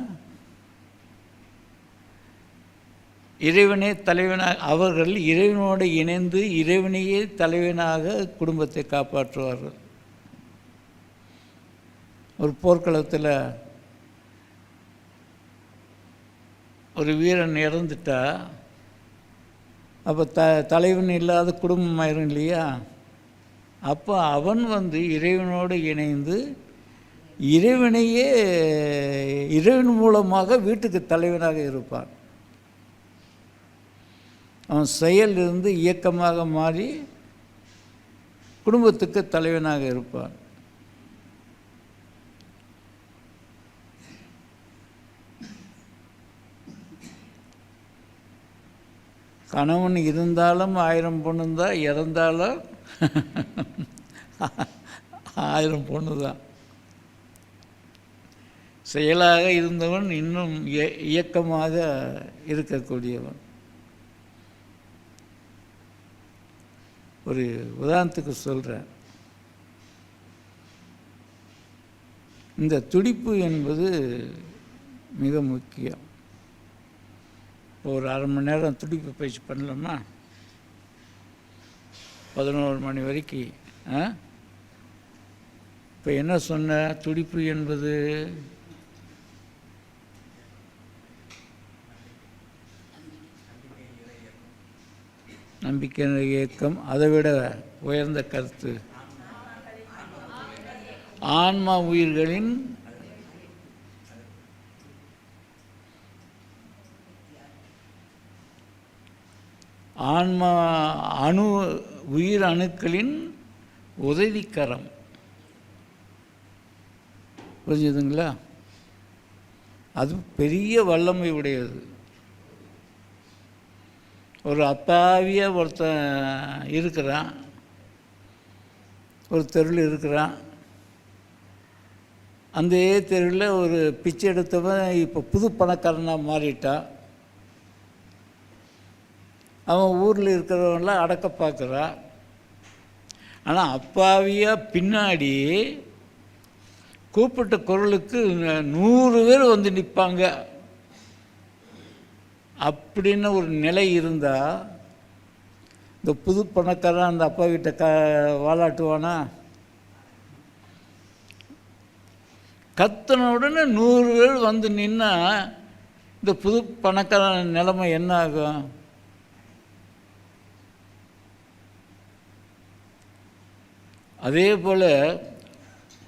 இறைவனே தலைவனாக, அவர்கள் இறைவனோடு இணைந்து இறைவனையே தலைவனாக குடும்பத்தை காப்பாற்றுவார்கள். ஒரு போர்க்களத்தில் ஒரு வீரன் இறந்துட்டா அப்போ தலைவன் இல்லாத குடும்பமாயிரும் இல்லையா? அப்போ அவன் இறைவனோடு இணைந்து இறைவனையே இறைவன் மூலமாக வீட்டுக்கு தலைவனாக இருப்பான். அவன் செயலிருந்து இயக்கமாக மாறி குடும்பத்துக்கு தலைவனாக இருப்பான். கணவன் இருந்தாலும் 1000 பொண்ணு தான், இறந்தாலும் 1000 பொண்ணு தான். செயலாக இருந்தவன் இன்னும் இயக்கமாக இருக்கக்கூடியவன். ஒரு உதாரணத்துக்கு சொல்கிறேன். இந்த துடிப்பு என்பது மிக முக்கியம். இப்போ ஒரு 1/2 மணி நேரம் துடிப்பு பயிற்சி பண்ணலாமா? 11 மணி வரைக்கும். இப்போ என்ன சொன்ன? துடிப்பு என்பது நம்பிக்கை இயக்கம். அதை விட உயர்ந்த கருத்து ஆன்மா உயிர்களின் ஆன்மா உயிர் அணுக்களின் உதவிக்கரம். புரிஞ்சுதுங்களா? அது பெரிய வல்லமை உடையது. ஒரு அப்பாவியாக ஒருத்தன் இருக்கிறான், ஒரு தெருவில் இருக்கிறான். அந்த தெருவில் ஒரு பிச்சை எடுத்தவன் இப்போ புது பணக்காரனாக மாறிட்டான். அவன் ஊரில் இருக்கிறவங்களாம் அடக்க பார்க்குறான். ஆனால் அப்பாவியாக பின்னாடி கூப்பிட்ட குரலுக்கு 100 பேர் வந்து நிற்பாங்க அப்படின்னு ஒரு நிலை இருந்தால் இந்த புது பணக்காரன் அந்த அப்பா கிட்ட வாலாட்டுவானா? கத்தன உடனே 100 பேர் வந்து நின்னா இந்த புது பணக்காரன் நிலைமை என்ன ஆகும்? அதே போல்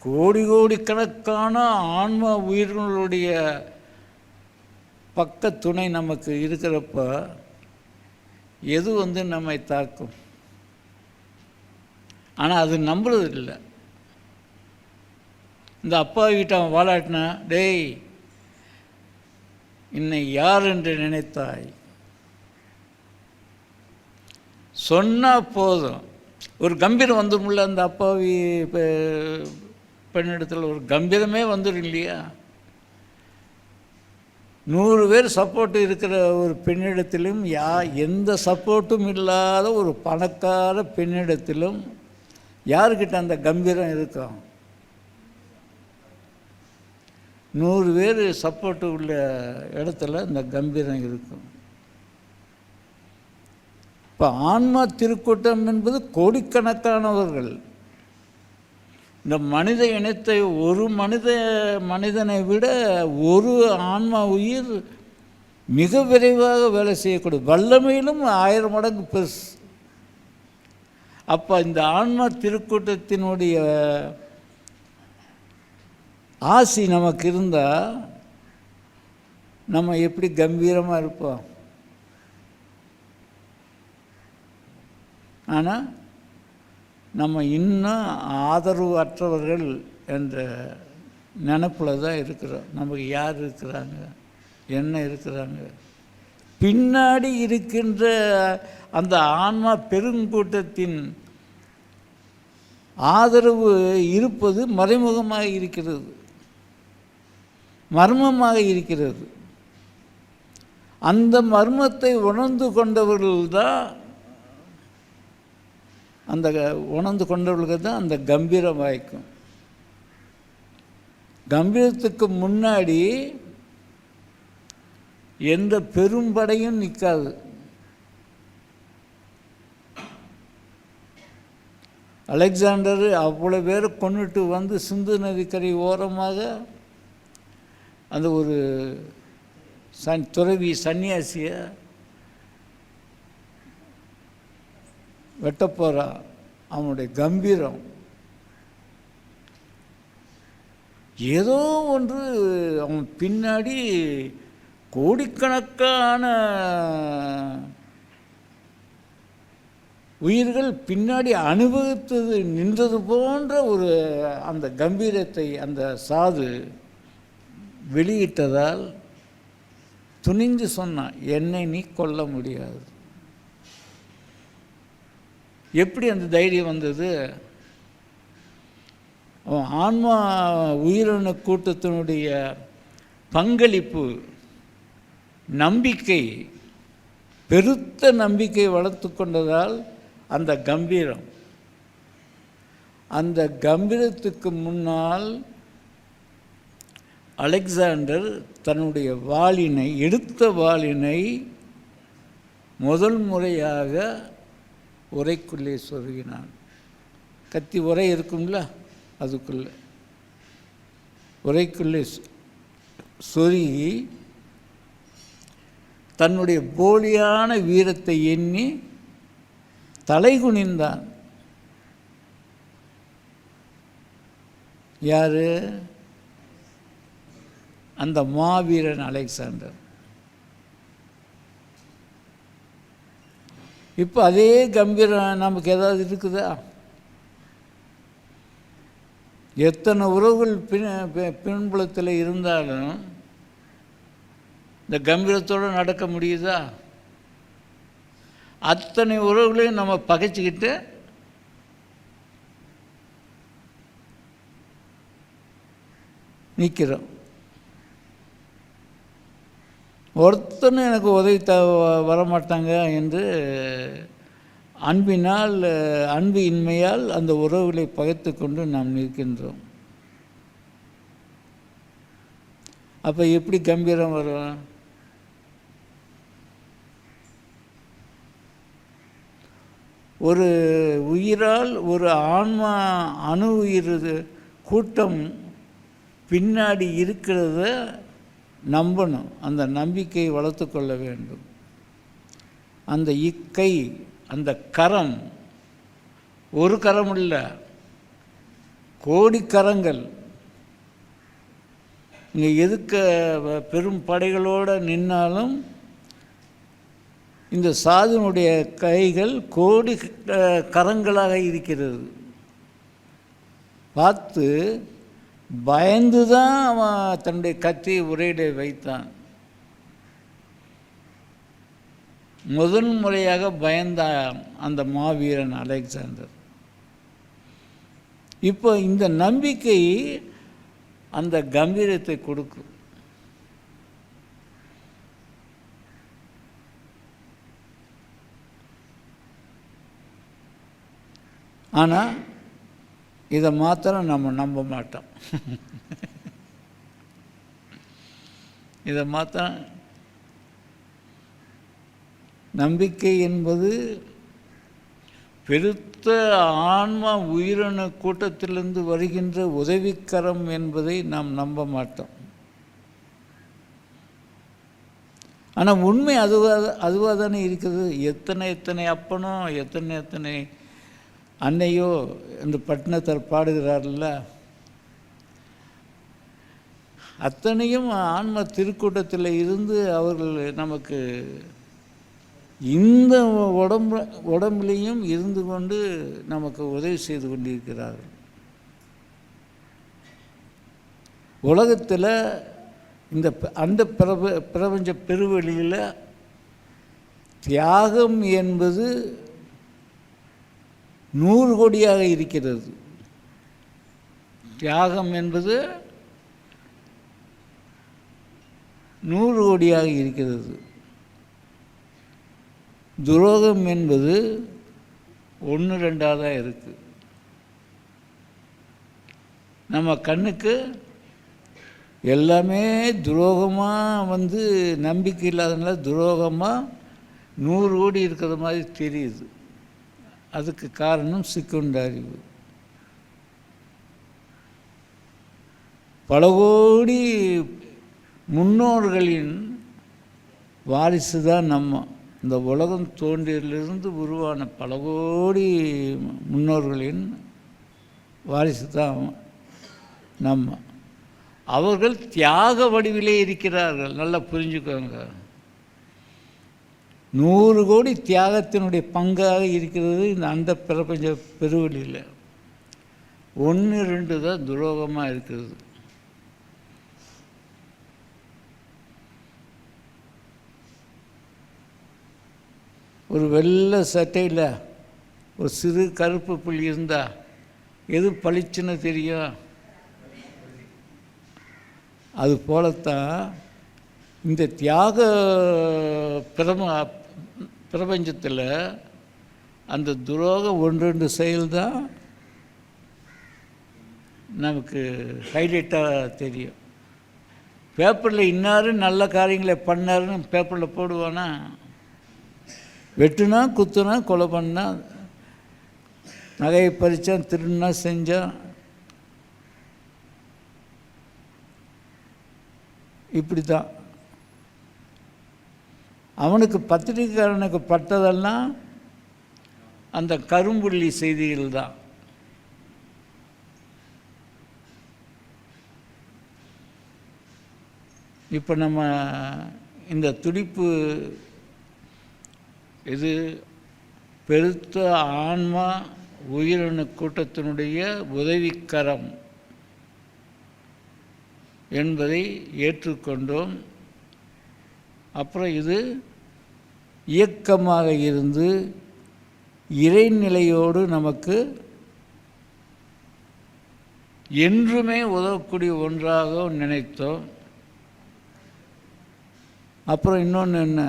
கோடி கோடிக்கணக்கான ஆன்மா உயிர்களுடைய பக்க துணை நமக்கு இருக்கிறப்ப எது வந்து நம்மை தாக்கும்? ஆனால் அது நம்புறது இல்லை. இந்த அப்பா கிட்ட அவன் வாலாட்டினா, டேய் என்னை யார் என்று நினைத்தாய் சொன்னால் போதும். ஒரு கம்பீரம் வந்துடும்ல அந்த அப்பாவி பெண்ணிடத்தில் ஒரு கம்பீரமே வந்துடும் இல்லையா? 100 பேர் சப்போர்ட் இருக்கிற ஒரு பெண்ணிடத்திலும் எந்த சப்போர்ட்டும் இல்லாத ஒரு பணக்கார பெண்ணிடத்திலும் யாருக்கிட்ட அந்த கம்பீரம் இருக்கும்? 100 பேர் சப்போர்ட்டு உள்ள இடத்துல இந்த கம்பீரம் இருக்கும். இப்போ ஆன்மா திருக்கூட்டம் என்பது கோடிக்கணக்கானவர்கள். இந்த மனித இனத்தை ஒரு மனிதனை விட ஒரு ஆன்மா உயிர் மிக விரைவாக வேலை செய்யக்கூடிய வல்லமையிலும் 1000 மடங்கு பெருசு. அப்போ இந்த ஆன்மா திருக்கூட்டத்தினுடைய ஆசி நமக்கு இருந்தால் நம்ம எப்படி கம்பீரமாக இருப்போம்? ஆனால் நம்ம இன்னும் ஆதரவு அற்றவர்கள் என்ற நினப்பில் தான் இருக்கிறோம். நமக்கு யார் இருக்கிறாங்க, என்ன இருக்கிறாங்க? பின்னாடி இருக்கின்ற அந்த ஆன்மா பெருங்கூட்டத்தின் ஆதரவு இருப்பது மறைமுகமாக இருக்கிறது, மர்மமாக இருக்கிறது. அந்த மர்மத்தை உணர்ந்து கொண்டவர்கள்தான் அந்த கம்பீரம் வாய்க்கும். கம்பீரத்துக்கு முன்னாடி எந்த பெரும்படையும் நிற்காது. அலெக்சாண்டர் அவ்வளோ பேரை கொண்டுட்டு வந்து சிந்து நதிக்கரை ஓரமாக அந்த ஒரு துறவி சன்னியாசியை வெட்டப்போறா. அவனுடைய கம்பீரம் ஏதோ ஒன்று. அவன் பின்னாடி கோடிக்கணக்கான உயிர்கள் பின்னாடி அனுபவித்தது நின்றது போன்ற ஒரு அந்த கம்பீரத்தை அந்த சாது வெளியிட்டதால் துணிந்து சொன்னான், என்னை நீ கொல்ல முடியாது. எப்படி அந்த தைரியம் வந்தது? ஆன்மா உயிரின கூட்டத்தினுடைய பங்களிப்பு, நம்பிக்கை, பெருத்த நம்பிக்கை வளர்த்து கொண்டதால் அந்த கம்பீரம். அந்த கம்பீரத்துக்கு முன்னால் அலெக்சாண்டர் தன்னுடைய எடுத்த வாளினை முதல் முறையாக உரைக்குள்ளே சொருகினான். கத்தி உரை இருக்கும்ல, அதுக்குள்ளே உரைக்குள்ளே சொருகி தன்னுடைய போலியான வீரத்தை எண்ணி தலை குனிந்தான். யாரு? அந்த மாவீரன் அலெக்சாண்டர். இப்போ அதே கம்பீரம் நமக்கு ஏதாவது இருக்குதா? எத்தனை உறவுகள் பின்புலத்தில் இருந்தாலும் இந்த கம்பீரத்தோடு நடக்க முடியுதா? அத்தனை உறவுகளையும் நம்ம பகைச்சிக்கிட்டு நிற்கிறோம். ஒருத்தனும் எனக்கு உதவி வரமாட்டாங்க என்று அன்பு இன்மையால் அந்த உறவுகளை பகைத்து கொண்டு நாம் நிற்கின்றோம். அப்போ எப்படி கம்பீரம் வரும்? ஒரு உயிரால் ஒரு ஆன்மா அணு உயிர் கூட்டம் பின்னாடி இருக்கிறத நம்பணும். அந்த நம்பிக்கையை வளர்த்து கொள்ள வேண்டும். அந்த இக்கை, அந்த கரம், ஒரு கரம் இல்லை, கோடி கரங்கள் இங்கே எதுக்க பெரும் படைகளோடு நின்னாலும் இந்த சாதுனுடைய கைகள் கோடி கரங்களாக இருக்கிறது. பார்த்து பயந்து தான் அவன் தன்னுடைய கத்தியை உரையிட வைத்தான். முதல் முறையாக பயந்தான் அந்த மாவீரன் அலெக்சாண்டர். இப்போ இந்த நம்பிக்கை அந்த கம்பீரத்தை கொடுக்கும். ஆனால் இதை மாத்திரம் நம்ம நம்ப மாட்டோம். இதை மாத்திரம் நம்பிக்கை என்பது பெருத்த ஆன்மா உயிரணு கூட்டத்திலிருந்து வருகின்ற உதவிக்கரம் என்பதை நாம் நம்ப மாட்டோம். ஆனால் உண்மை அதுவாக தானே இருக்குது. எத்தனை அப்பனோ எத்தனை அன்னையோ இந்த பட்டினத்தார் பாடுகிறார்ல, அத்தனையும் ஆன்ம திருக்கூட்டத்தில் இருந்து அவர்கள் நமக்கு இந்த உடம்புலையும் இருந்து கொண்டு நமக்கு உதவி செய்து கொண்டிருக்கிறார்கள். உலகத்தில் இந்த அந்த பிரபஞ்ச பெருவெளியில் தியாகம் என்பது 100 கோடியாக இருக்கிறது. தியாகம் என்பது 100 கோடியாக இருக்கிறது. துரோகம் என்பது 1-2 தான் இருக்குது. நம்ம கண்ணுக்கு எல்லாமே துரோகமாக நம்பிக்கை இல்லாதனால துரோகமாக 100 கோடி இருக்கிற மாதிரி தெரியுது. அதுக்கு காரணம் சிக்குண்ட அறிவு. பல கோடி முன்னோர்களின் வாரிசு தான் நம்ம. இந்த உலகம் தோன்றியிலிருந்து உருவான பல கோடி முன்னோர்களின் வாரிசு தான் நம்ம. அவர்கள் தியாக வடிவிலே இருக்கிறார்கள். நல்லா புரிஞ்சுக்கோங்க. 100 கோடி தியாகத்தினுடைய பங்காக இருக்கிறது இந்த அந்த பிரபஞ்ச பெருவெளியில். 1-2 தான் துரோகமாக இருக்கிறது. ஒரு வெள்ளை சட்டையில் ஒரு சிறு கருப்பு புள்ளி இருந்தால் எது பளிச்சுன்னு தெரியும்? அது போலத்தான் இந்த தியாக பிரபஞ்சத்தில் அந்த துரோகம் 1-2 செயல்தான் நமக்கு ஹைலைட்டாக தெரியும். பேப்பரில் இன்னாரும் நல்ல காரியங்களை பண்ணாருன்னு பேப்பரில் போடுவானா? வெட்டுனா, குத்துனா, கொலை பண்ணா, நகையை பறித்தான், திருடுனா, செஞ்சான், இப்படி தான். அவனுக்கு பத்திரிக்கைக்காரனுக்கு பட்டதெல்லாம் அந்த கரும்புள்ளி செய்திகள் தான். இப்போ நம்ம இந்த துடிப்பு இது பெருத்த ஆன்மா உயிரணு கூட்டத்தினுடைய உதவிக்கரம் என்பதை ஏற்றுக்கொண்டோம். அப்புறம் இது இயக்கமாக இருந்து இறைநிலையோடு நமக்கு என்றுமே உதவக்கூடிய ஒன்றாக நினைத்தோம். அப்புறம் இன்னொன்று என்ன,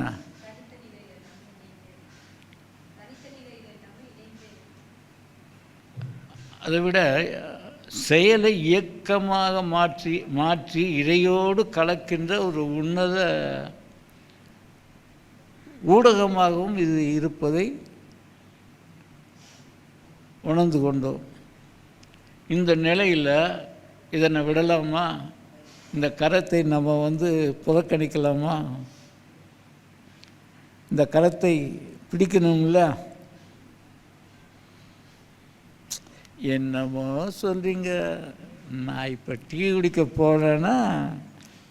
அதை விட செயலை இயக்கமாக மாற்றி இறையோடு கலக்கின்ற ஒரு உன்னத ஊடகமாகவும் இது இருப்பதை உணர்ந்து கொண்டோம். இந்த நிலையில் இதனை விடலாமா? இந்த கரத்தை நம்ம புறக்கணிக்கலாமா? இந்த கரத்தை பிடிக்கணும்ல? என்னமோ சொல்கிறீங்க. நான் இப்போ டீ குடிக்க போனேன்னா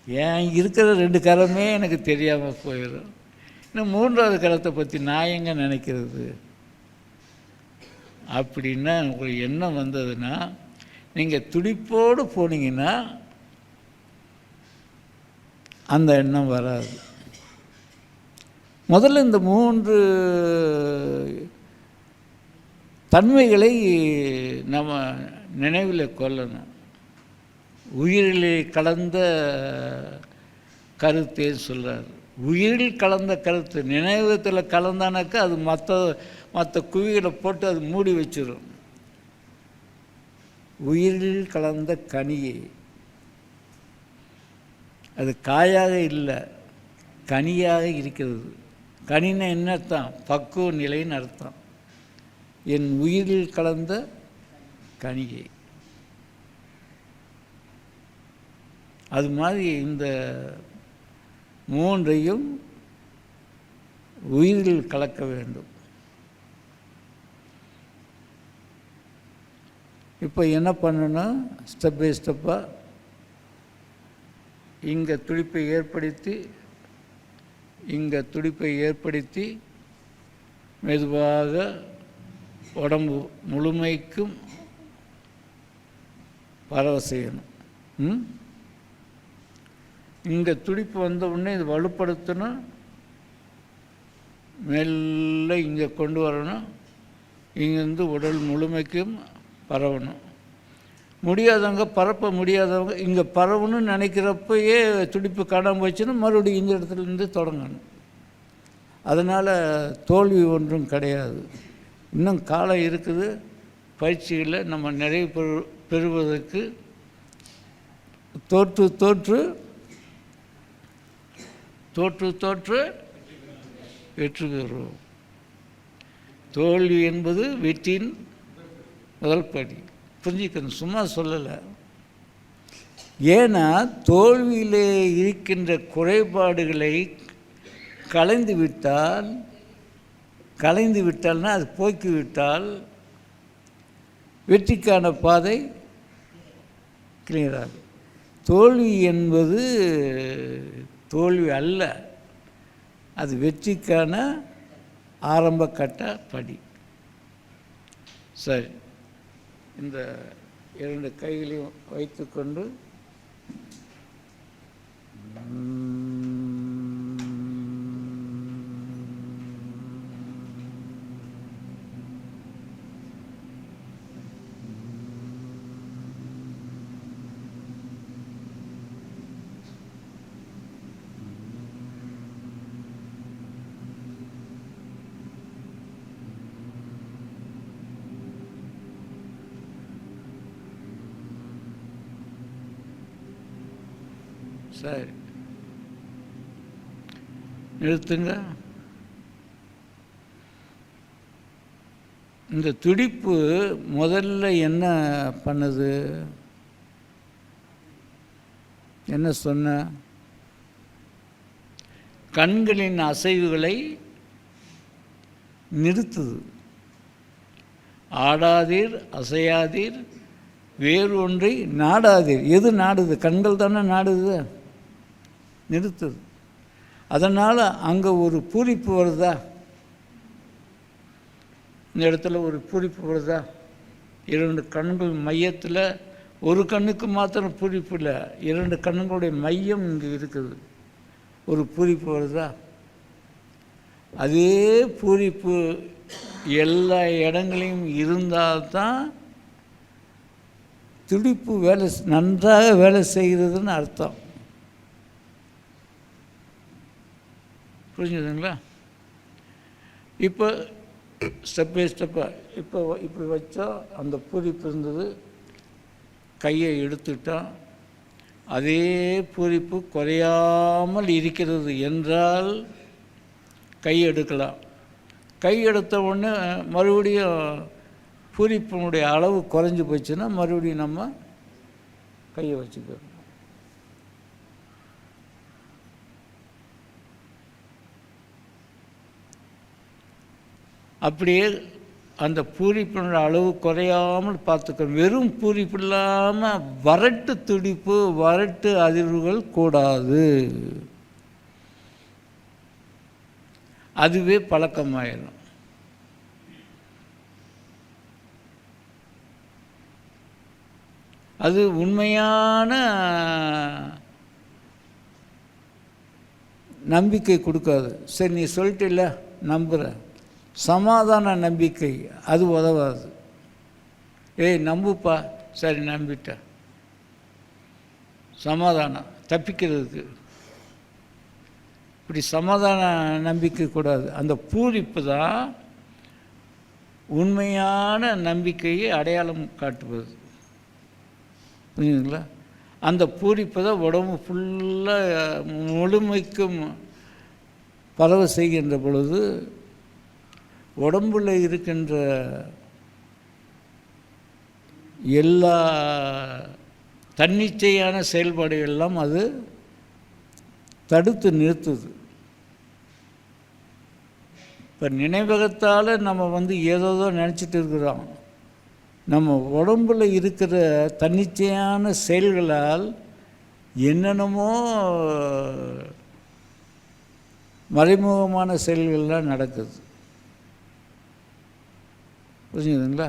ஏன் இருக்கிற 2 கரமே எனக்கு தெரியாமல் போயிடும். இன்னும் 3வது கரத்தை பற்றி நான் எங்கே நினைக்கிறது? அப்படின்னா உங்களுக்கு எண்ணம் வந்ததுன்னா நீங்கள் துடிப்போடு போனீங்கன்னா அந்த எண்ணம் வராது. முதல்ல இந்த 3 தன்மைகளை நம்ம நினைவில் கொள்ளணும். உயிரிலே கலந்த கருத்தே சொல்கிறார். உயிரில் கலந்த கருத்து நினைவகத்தில் கலந்தானாக்கா அது மற்ற குவிகளை போட்டு அது மூடி வச்சிடும். உயிரில் கலந்த கனியே, அது காயாக இல்லை, கனியாக இருக்கிறது. கனின்னா என்ன அர்த்தம்? பக்குவ நிலைன்னு அர்த்தம். என் உயிரில் கலந்த கனியை. அது மாதிரி இந்த 3ஐயும் உயிரில் கலக்க வேண்டும். இப்போ என்ன பண்ணணும்? ஸ்டெப் பை ஸ்டெப்பாக இங்கே துடிப்பை ஏற்படுத்தி மெதுவாக உடம்பு முழுமைக்கும் பரவ செய்யணும். இங்கே துடிப்பு வந்த உடனே இது வலுப்படுத்தணும், மெல்ல இங்கே கொண்டு வரணும், இங்கேருந்து உடல் முழுமைக்கும் பரவணும். முடியாதவங்க, பரப்ப முடியாதவங்க இங்கே பரவணும்னு நினைக்கிறப்பயே துடிப்பு காணாமல் போச்சுன்னா மறுபடியும் இந்த இடத்துலேருந்து தொடங்கணும். அதனால் தோல்வி ஒன்றும் கிடையாது. இன்னும் காலம் இருக்குது. பயிற்சிகளை நம்ம நிறைவு பெறுவதற்கு தோற்று வெற்றி பெறுவோம். தோல்வி என்பது வெற்றியின் முதல் படி. புரிஞ்சுக்கணும், சும்மா சொல்லலை. ஏன்னா தோல்வியிலே இருக்கின்ற குறைபாடுகளை களைந்து விட்டால்னா அது போக்கிவிட்டால் வெற்றிக்கான பாதை கிளியராகும். தோல்வி என்பது தோல்வி அல்ல, அது வெற்றிக்கான ஆரம்ப கட்ட படி. சரி, இந்த 2 கைகளையும் வைத்துக்கொண்டு சரி நிறுத்துங்க. இந்த துடிப்பு முதல்ல என்ன பண்ணுது? என்ன சொன்ன? கண்களின் அசைவுகளை நிறுத்துது. ஆடாதீர், அசையாதீர், வேறு ஒன்றை நாடாதீர். எது நாடுது? கண்கள் தானே நாடுது, நிறுத்துது. அதனால் அங்கே ஒரு பூரிப்பு வருதா? இந்த இடத்துல ஒரு பூரிப்பு வருதா? 2 கண்கள் மையத்தில், ஒரு கண்ணுக்கு மாத்திரம் பூரிப்பு இல்லை, 2 கண்ணுங்களுடைய மையம் இங்கே இருக்குது. ஒரு பூரிப்பு வருதா? அதே பூரிப்பு எல்லா இடங்களையும் இருந்தால்தான் துடிப்பு நன்றாக வேலை செய்கிறதுன்னு அர்த்தம். புரிஞ்சுதுங்களா? இப்போ ஸ்டெப் பை ஸ்டெப்பாக இப்போ இப்படி வச்சா அந்த பூரிப்பு இருந்தது, கையை எடுத்துட்டால் அதே பூரிப்பு குறையாமல் இருக்கிறது என்றால் கை எடுக்கலாம். கை எடுத்த உடனே மறுபடியும் பூரிப்பினுடைய அளவு குறைஞ்சி போச்சுன்னா மறுபடியும் நம்ம கையை வச்சுக்கிறோம். அப்படியே அந்த பூரிப்பினுடைய அளவு குறையாமல் பார்த்துக்கணும். வெறும் பூரிப்பு இல்லாமல் வறட்டு துடிப்பு, வறட்டு அதிர்வுகள் கூடாது. அதுவே பழக்கமாயிடும். அது உண்மையான நம்பிக்கை கொடுக்காது. சரி, நீ சொல்லிட்டில்ல, நம்புகிற சமாதான நம்பிக்கை அது உதவாது. ஏய் நம்புப்பா, சரி நம்பிட்டேன், சமாதானம் தப்பிக்கிறதுக்கு. இப்படி சமாதான நம்பிக்கை கூடாது. அந்த பூரிப்பு தான் உண்மையான நம்பிக்கையை அடையாளம் காட்டுவது. புரியுதுங்களா? அந்த பூரிப்பு தான் உடம்பு ஃபுல்லாக முழுமைக்கும் பரவ செய்கின்ற பொழுது உடம்பில் இருக்கின்ற எல்லா தன்னிச்சையான செயல்பாடுகளெல்லாம் அது தடுத்து நிறுத்துது. இப்போ நினைவகத்தால் நம்ம ஏதோதோ நினச்சிட்டு இருக்கிறோம். நம்ம உடம்பில் இருக்கிற தன்னிச்சையான செயல்களால் என்னென்னமோ மறைமுகமான செயல்கள்லாம் நடக்குது. புரிஞ்சுதுங்களா?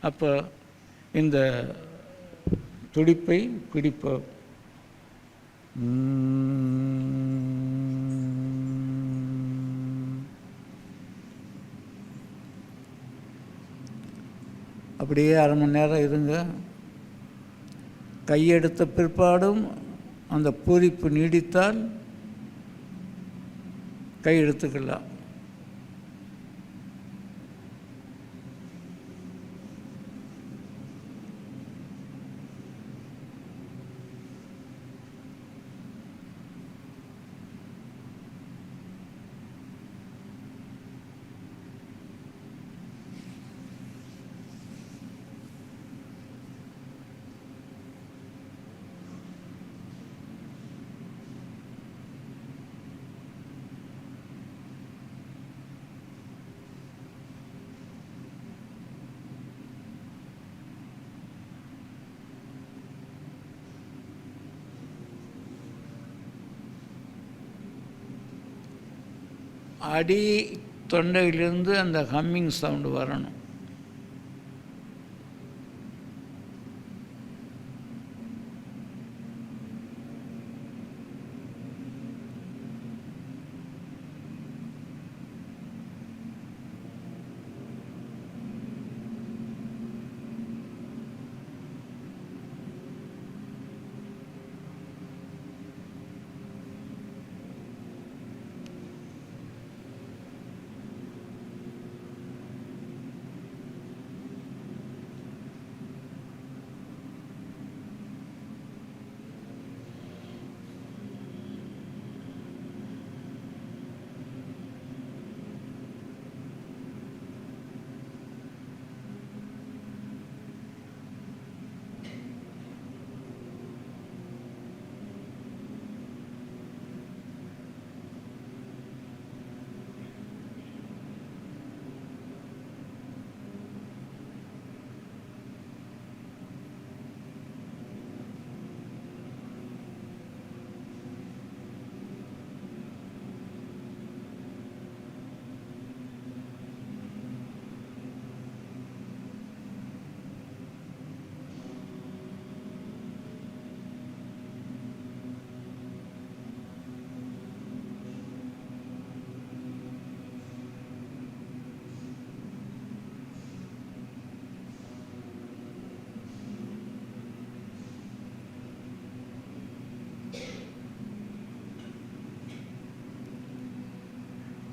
அப்போ இந்த துடிப்பை பிடிப்போம். அப்படியே அரை மணி நேரம் இருங்க. கையெடுத்த பிற்பாடும் அந்த பூரிப்பு நீடித்தால் கை எடுத்துக்கலாம். அடி தொண்டையிலிருந்து அந்த ஹம்மிங் சவுண்டு வரணும்.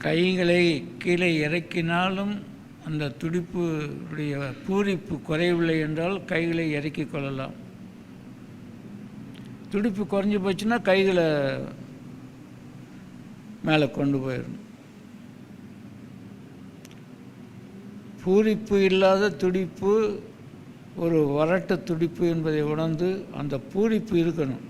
கைகளை கீழே இறக்கினாலும் அந்த துடிப்புடைய பூரிப்பு குறையவில்லை என்றால் கைகளை இறக்கி கொள்ளலாம். துடிப்பு குறைஞ்சி போச்சுன்னா கைகளை மேலே கொண்டு போயிடணும். பூரிப்பு இல்லாத துடிப்பு ஒரு வறட்ட துடிப்பு என்பதை உணர்ந்து அந்த பூரிப்பு இருக்கணும்.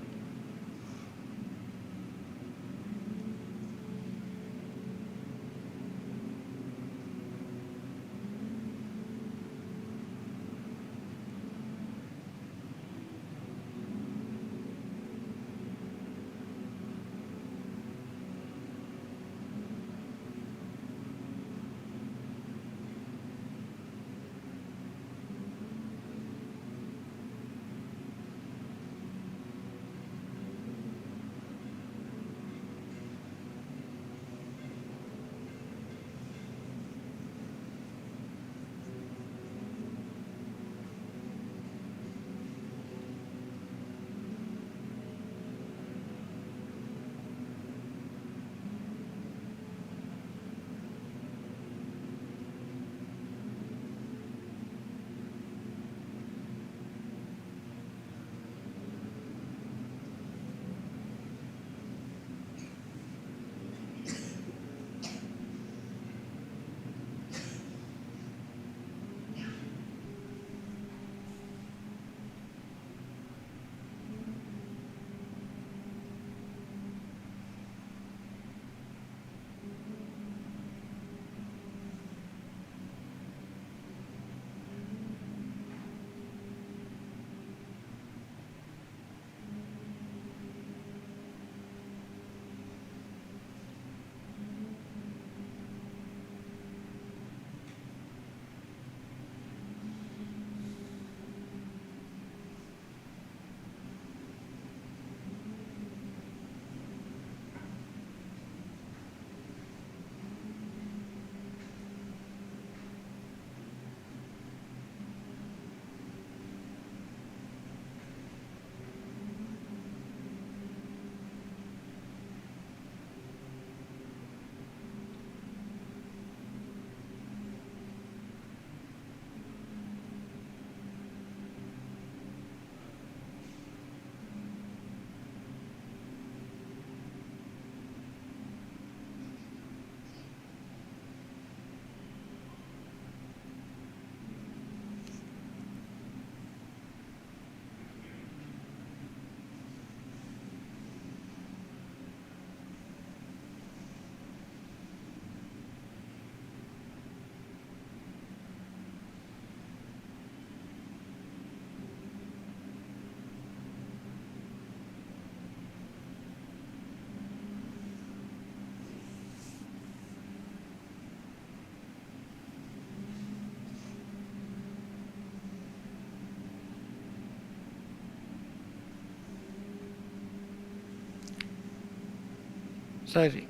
சரி,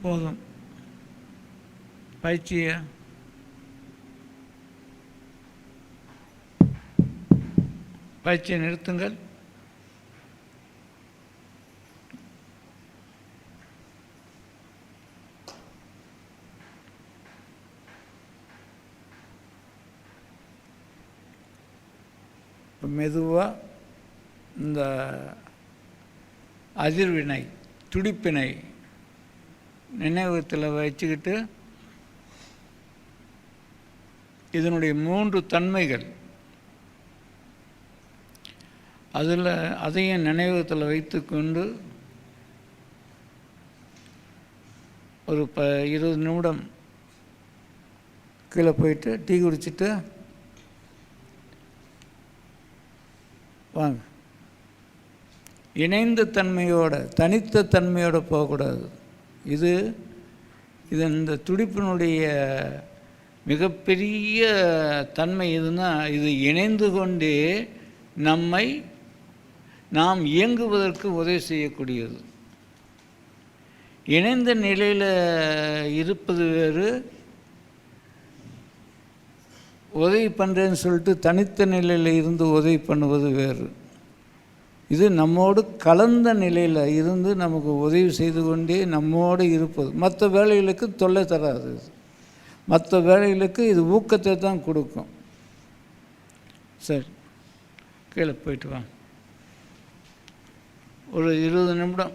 போதும். பயிற்சியை நிறுத்துங்கள். மெதுவாக இந்த அதிர்வினை துடிப்பினை நினைவகத்தில் வச்சுக்கிட்டு இதனுடைய 3 தன்மைகள் அதையும் நினைவகத்தில் வைத்துக்கொண்டு ஒரு 20 நிமிடம் கீழே போயிட்டு டீ குடிச்சிட்டு வாங்க. இணைந்த தன்மையோட தனித்த தன்மையோடு போகக்கூடாது. இது இந்த துடிப்பினுடைய மிகப்பெரிய தன்மை எதுனா, இது இணைந்து கொண்டே நாம் இயங்குவதற்கு உதவி செய்யக்கூடியது. இணைந்த நிலையில் இருப்பது வேறு, உதவி பண்ணுறேன்னு சொல்லிட்டு தனித்த நிலையில் இருந்து உதவி பண்ணுவது வேறு. இது நம்மோடு கலந்த நிலையில் இருந்து நமக்கு உதவி செய்து கொண்டே நம்மோடு இருப்பது. மற்ற வேலைகளுக்கு தொல்லை தராது. மற்ற வேலைகளுக்கு இது ஊக்கத்தை தான் கொடுக்கும். சரி, கீழே போயிட்டு வாங்க. ஒரு 20 நிமிடம்